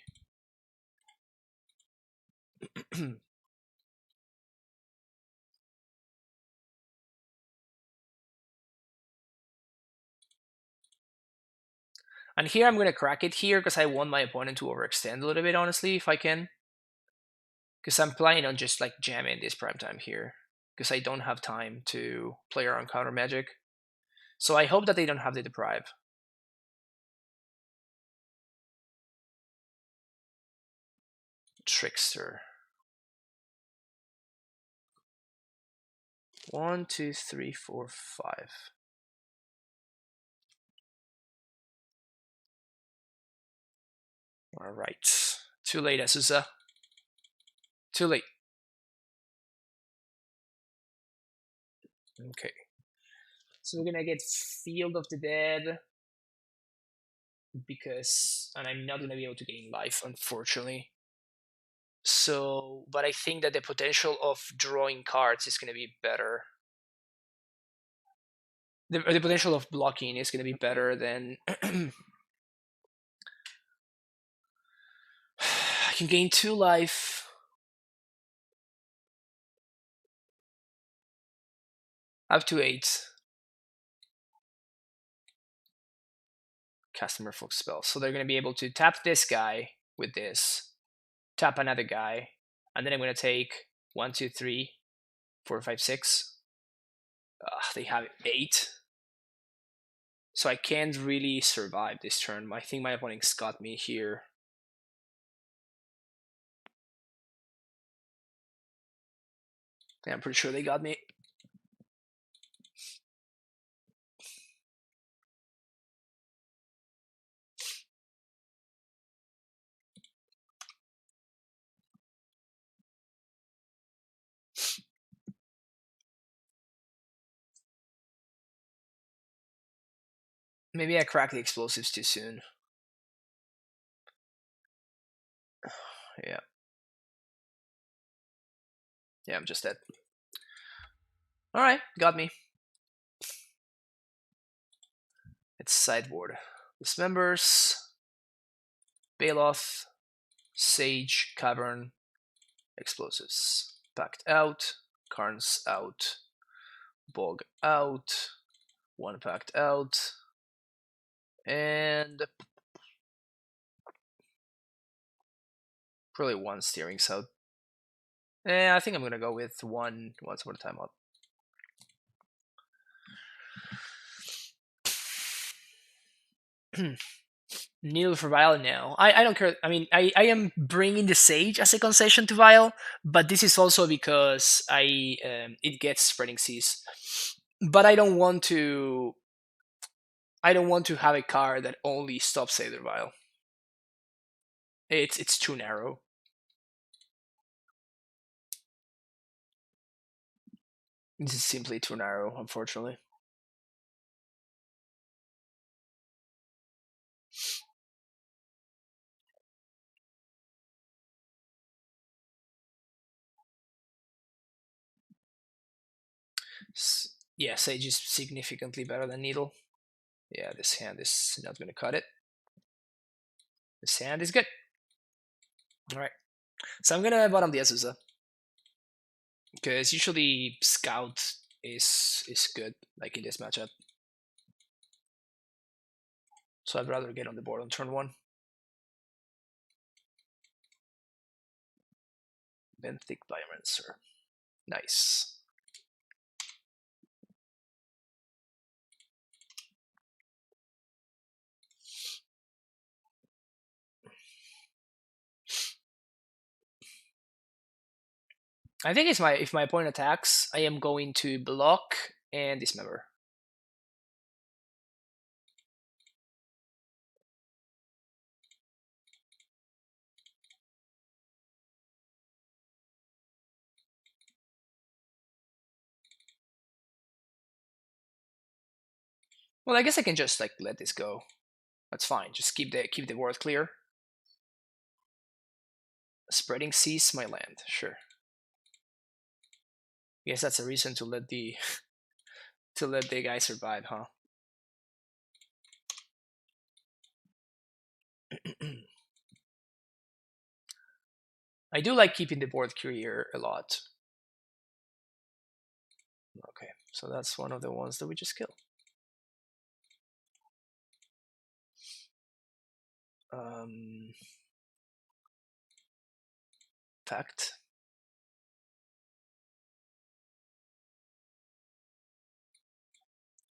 And here I'm gonna crack it here because I want my opponent to overextend a little bit, honestly, if I can. Because I'm planning on just like jamming this prime time here. Because I don't have time to play around counter magic. So I hope that they don't have the deprive. Trickster. 1, 2, 3, 4, 5. All right. Too late, Azusa. Too late. Okay. So we're gonna get Field of the Dead and I'm not gonna be able to gain life, unfortunately. So, but I think that the potential of drawing cards is gonna be better. The potential of blocking is gonna be better than. I can gain 2 life. Up to 8. Cast a Merfolk spell. So they're going to be able to tap this guy with this, tap another guy, and then I'm going to take 1, 2, 3, 4, 5, 6. They have 8. So I can't really survive this turn. I think my opponent's got me here. Yeah, I'm pretty sure they got me. Maybe I cracked the explosives too soon. Yeah. Yeah, I'm just dead. Alright, got me. It's sideboard. Dismembers, Baloth, Sage, Cavern, Explosives. Packed out, Karn's out, Bog out, 1 packed out, and probably 1 steering's out. I think I'm gonna go with one once upon a time up. Needle for Vile now. I don't care. I mean, I am bringing the Sage as a concession to Vile, but this is also because it gets Spreading Seas. But I don't want to. I don't want to have a card that only stops Aether Vial. It's too narrow. This is simply too narrow, unfortunately. Yeah, Sage is significantly better than Needle. Yeah, this hand is not going to cut it. This hand is good. Alright. So I'm going to bottom the Azusa. Because usually Scout is good, like in this matchup. So I'd rather get on the board on turn 1. Benthic Biomancer. Nice. I think if my opponent attacks, I am going to block and dismember. Well, I guess I can just like let this go. That's fine. Just keep the board clear. Spreading Seas my land. Sure. Guess that's a reason to let the guy survive, huh? I do like keeping the board clear a lot. Okay, so that's one of the ones that we just killed. Fact.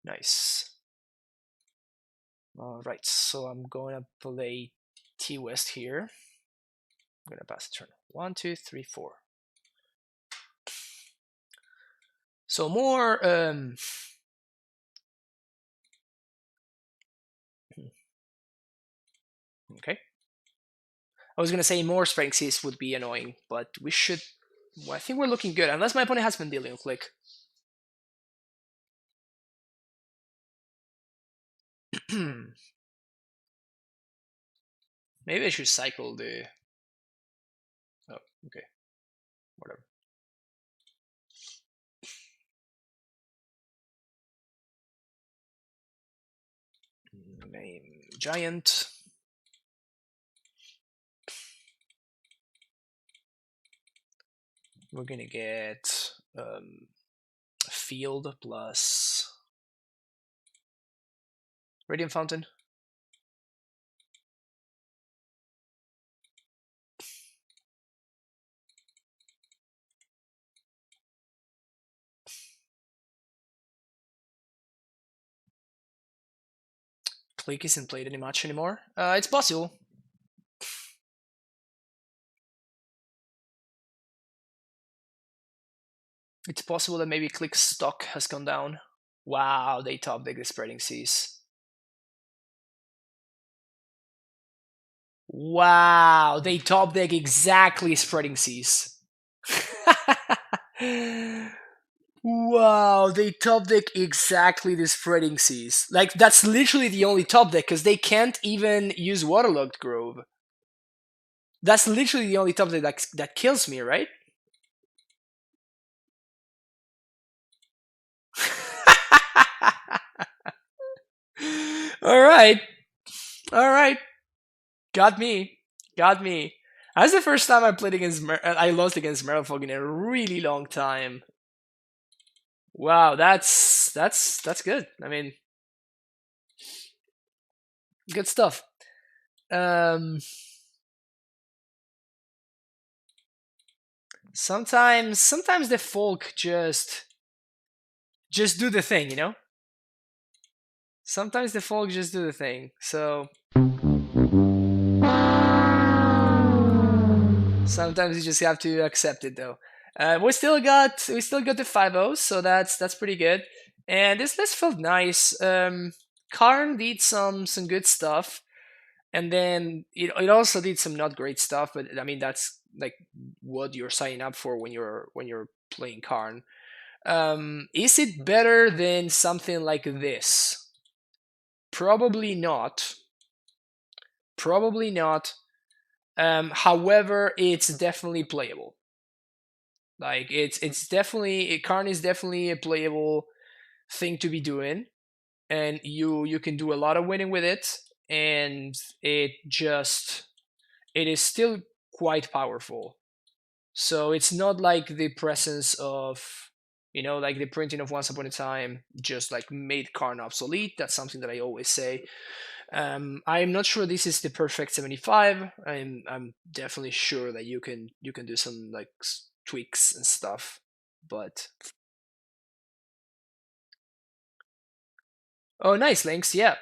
Nice. All right, so I'm going to play T West here. I'm going to pass the turn. 1, 2, 3, 4. So more. Okay. I was going to say more Spreading Seas would be annoying, but we should. Well, I think we're looking good, unless my opponent has been dealing with click. Maybe I should cycle the. Oh, okay, whatever. Name giant. We're gonna get field plus radiant fountain. Click isn't played any much anymore. It's possible. It's possible that maybe Click's stock has gone down. Wow, they top deck the Spreading Seas. Wow, they top deck exactly Spreading Seas. Wow, they top deck exactly the Spreading Seas. Like, that's literally the only top deck, because they can't even use Waterlogged Grove. That's literally the only top deck that kills me, right? Alright. Alright. Got me. Got me. That's the first time I played against I lost against Merfolk in a really long time. Wow, that's good. I mean, good stuff. Sometimes the folk just do the thing, you know? Sometimes the folk just do the thing. So sometimes you just have to accept it, though. We still got the 5-0, so that's pretty good. And this list felt nice. Karn did some good stuff, and then it also did some not great stuff. But I mean, that's like what you're signing up for when you're playing Karn. Is it better than something like this? Probably not. Probably not. However, it's definitely playable. Like it's definitely Karn is definitely a playable thing to be doing, and you can do a lot of winning with it, and it is still quite powerful. So it's not like the presence of like the printing of Once Upon a Time just like made Karn obsolete. That's something that I always say. I'm not sure this is the perfect 75. I'm definitely sure that you can do some like tweaks and stuff, but oh, nice, Lynx. Yeah.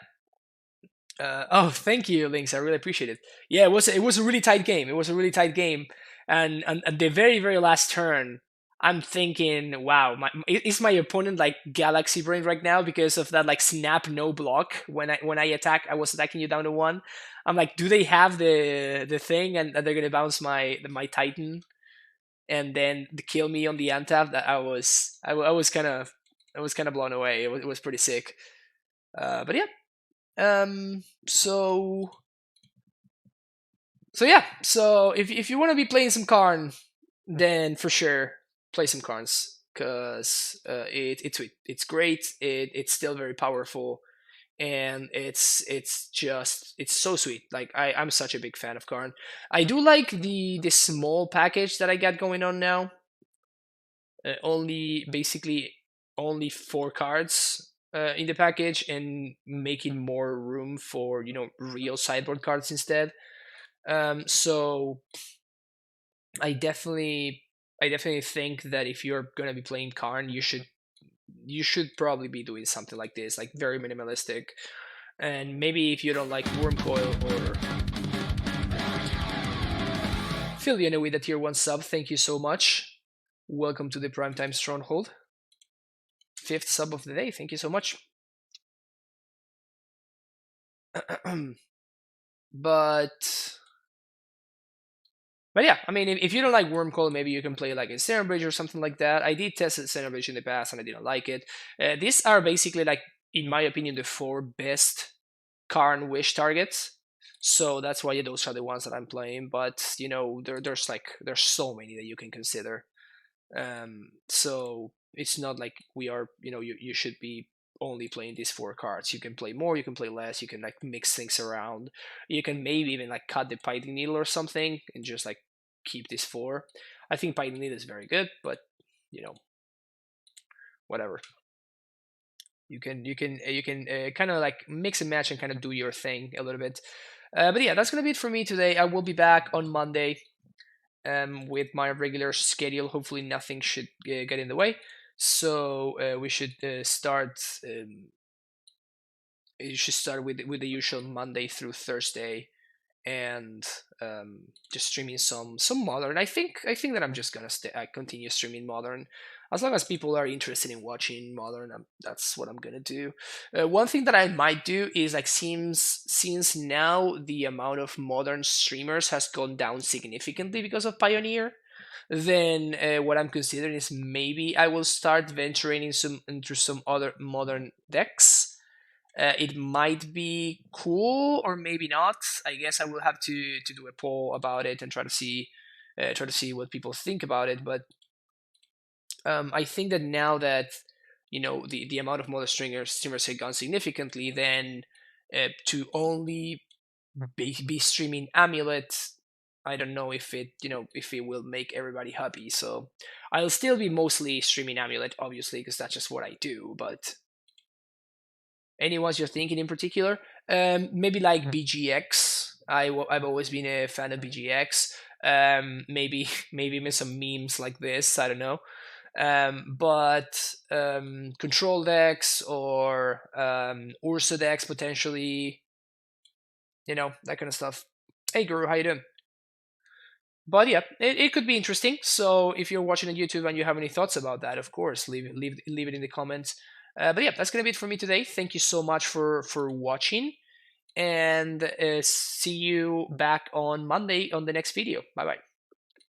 Oh, thank you, Lynx. I really appreciate it. Yeah, it was a really tight game. It was a really tight game, and at the very last turn, I'm thinking, wow, is my opponent like Galaxy Brain right now because of that like snap no block when I was attacking you down to 1. I'm like, do they have the thing and they're gonna bounce my Titan and then kill me on the untap? That I was kind of blown away. It was pretty sick. But yeah. So yeah. So if you want to be playing some Karn, then for sure play some Karns because it's sweet. It's great. It's still very powerful, and it's so sweet. Like I'm such a big fan of Karn. I do like the small package that I got going on now. Basically only 4 cards in the package, and making more room for real sideboard cards instead. So I definitely think that if you're gonna be playing Karn, you should probably be doing something like this, like very minimalistic. And maybe if you don't like Wormcoil or Phil Viena with a tier 1 sub, thank you so much. Welcome to the Primetime Stronghold. 5th sub of the day, thank you so much. But yeah, I mean, if you don't like Wormcoil, maybe you can play like a Center Bridge or something like that. I did test a Center Bridge in the past and I didn't like it. These are basically like, in my opinion, the 4 best Karn Wish targets. So that's why those are the ones that I'm playing. But there's so many that you can consider. So it's not like we are, you should be only playing these 4 cards. You can play more, you can play less, you can like mix things around. You can maybe even like cut the Python needle or something and just like keep these 4. I think Python needle is very good, but whatever. You can kind of like mix and match and kind of do your thing a little bit. But yeah, that's gonna be it for me today. I will be back on Monday with my regular schedule. Hopefully, nothing should get in the way. So we should start. You should start with the usual Monday through Thursday, and just streaming some modern. I think that I'm just gonna continue streaming modern, as long as people are interested in watching modern. That's what I'm gonna do. One thing that I might do is like since now the amount of modern streamers has gone down significantly because of Pioneer. Then what I'm considering is maybe I will start venturing into some other modern decks. It might be cool or maybe not. I guess I will have to do a poll about it and try to see what people think about it. But I think that now that the amount of modern streamers have gone significantly, then to only be streaming Amulet, I don't know if it will make everybody happy. So I'll still be mostly streaming Amulet, obviously, because that's just what I do. But any ones you're thinking in particular? Maybe like BGX. I've always been a fan of BGX. Maybe maybe some memes like this. I don't know. But control decks or Urza decks potentially. That kind of stuff. Hey Guru, how you doing? But yeah, it could be interesting. So if you're watching on YouTube and you have any thoughts about that, of course, leave it in the comments. But yeah, that's gonna be it for me today. Thank you so much for watching, and see you back on Monday on the next video. Bye bye.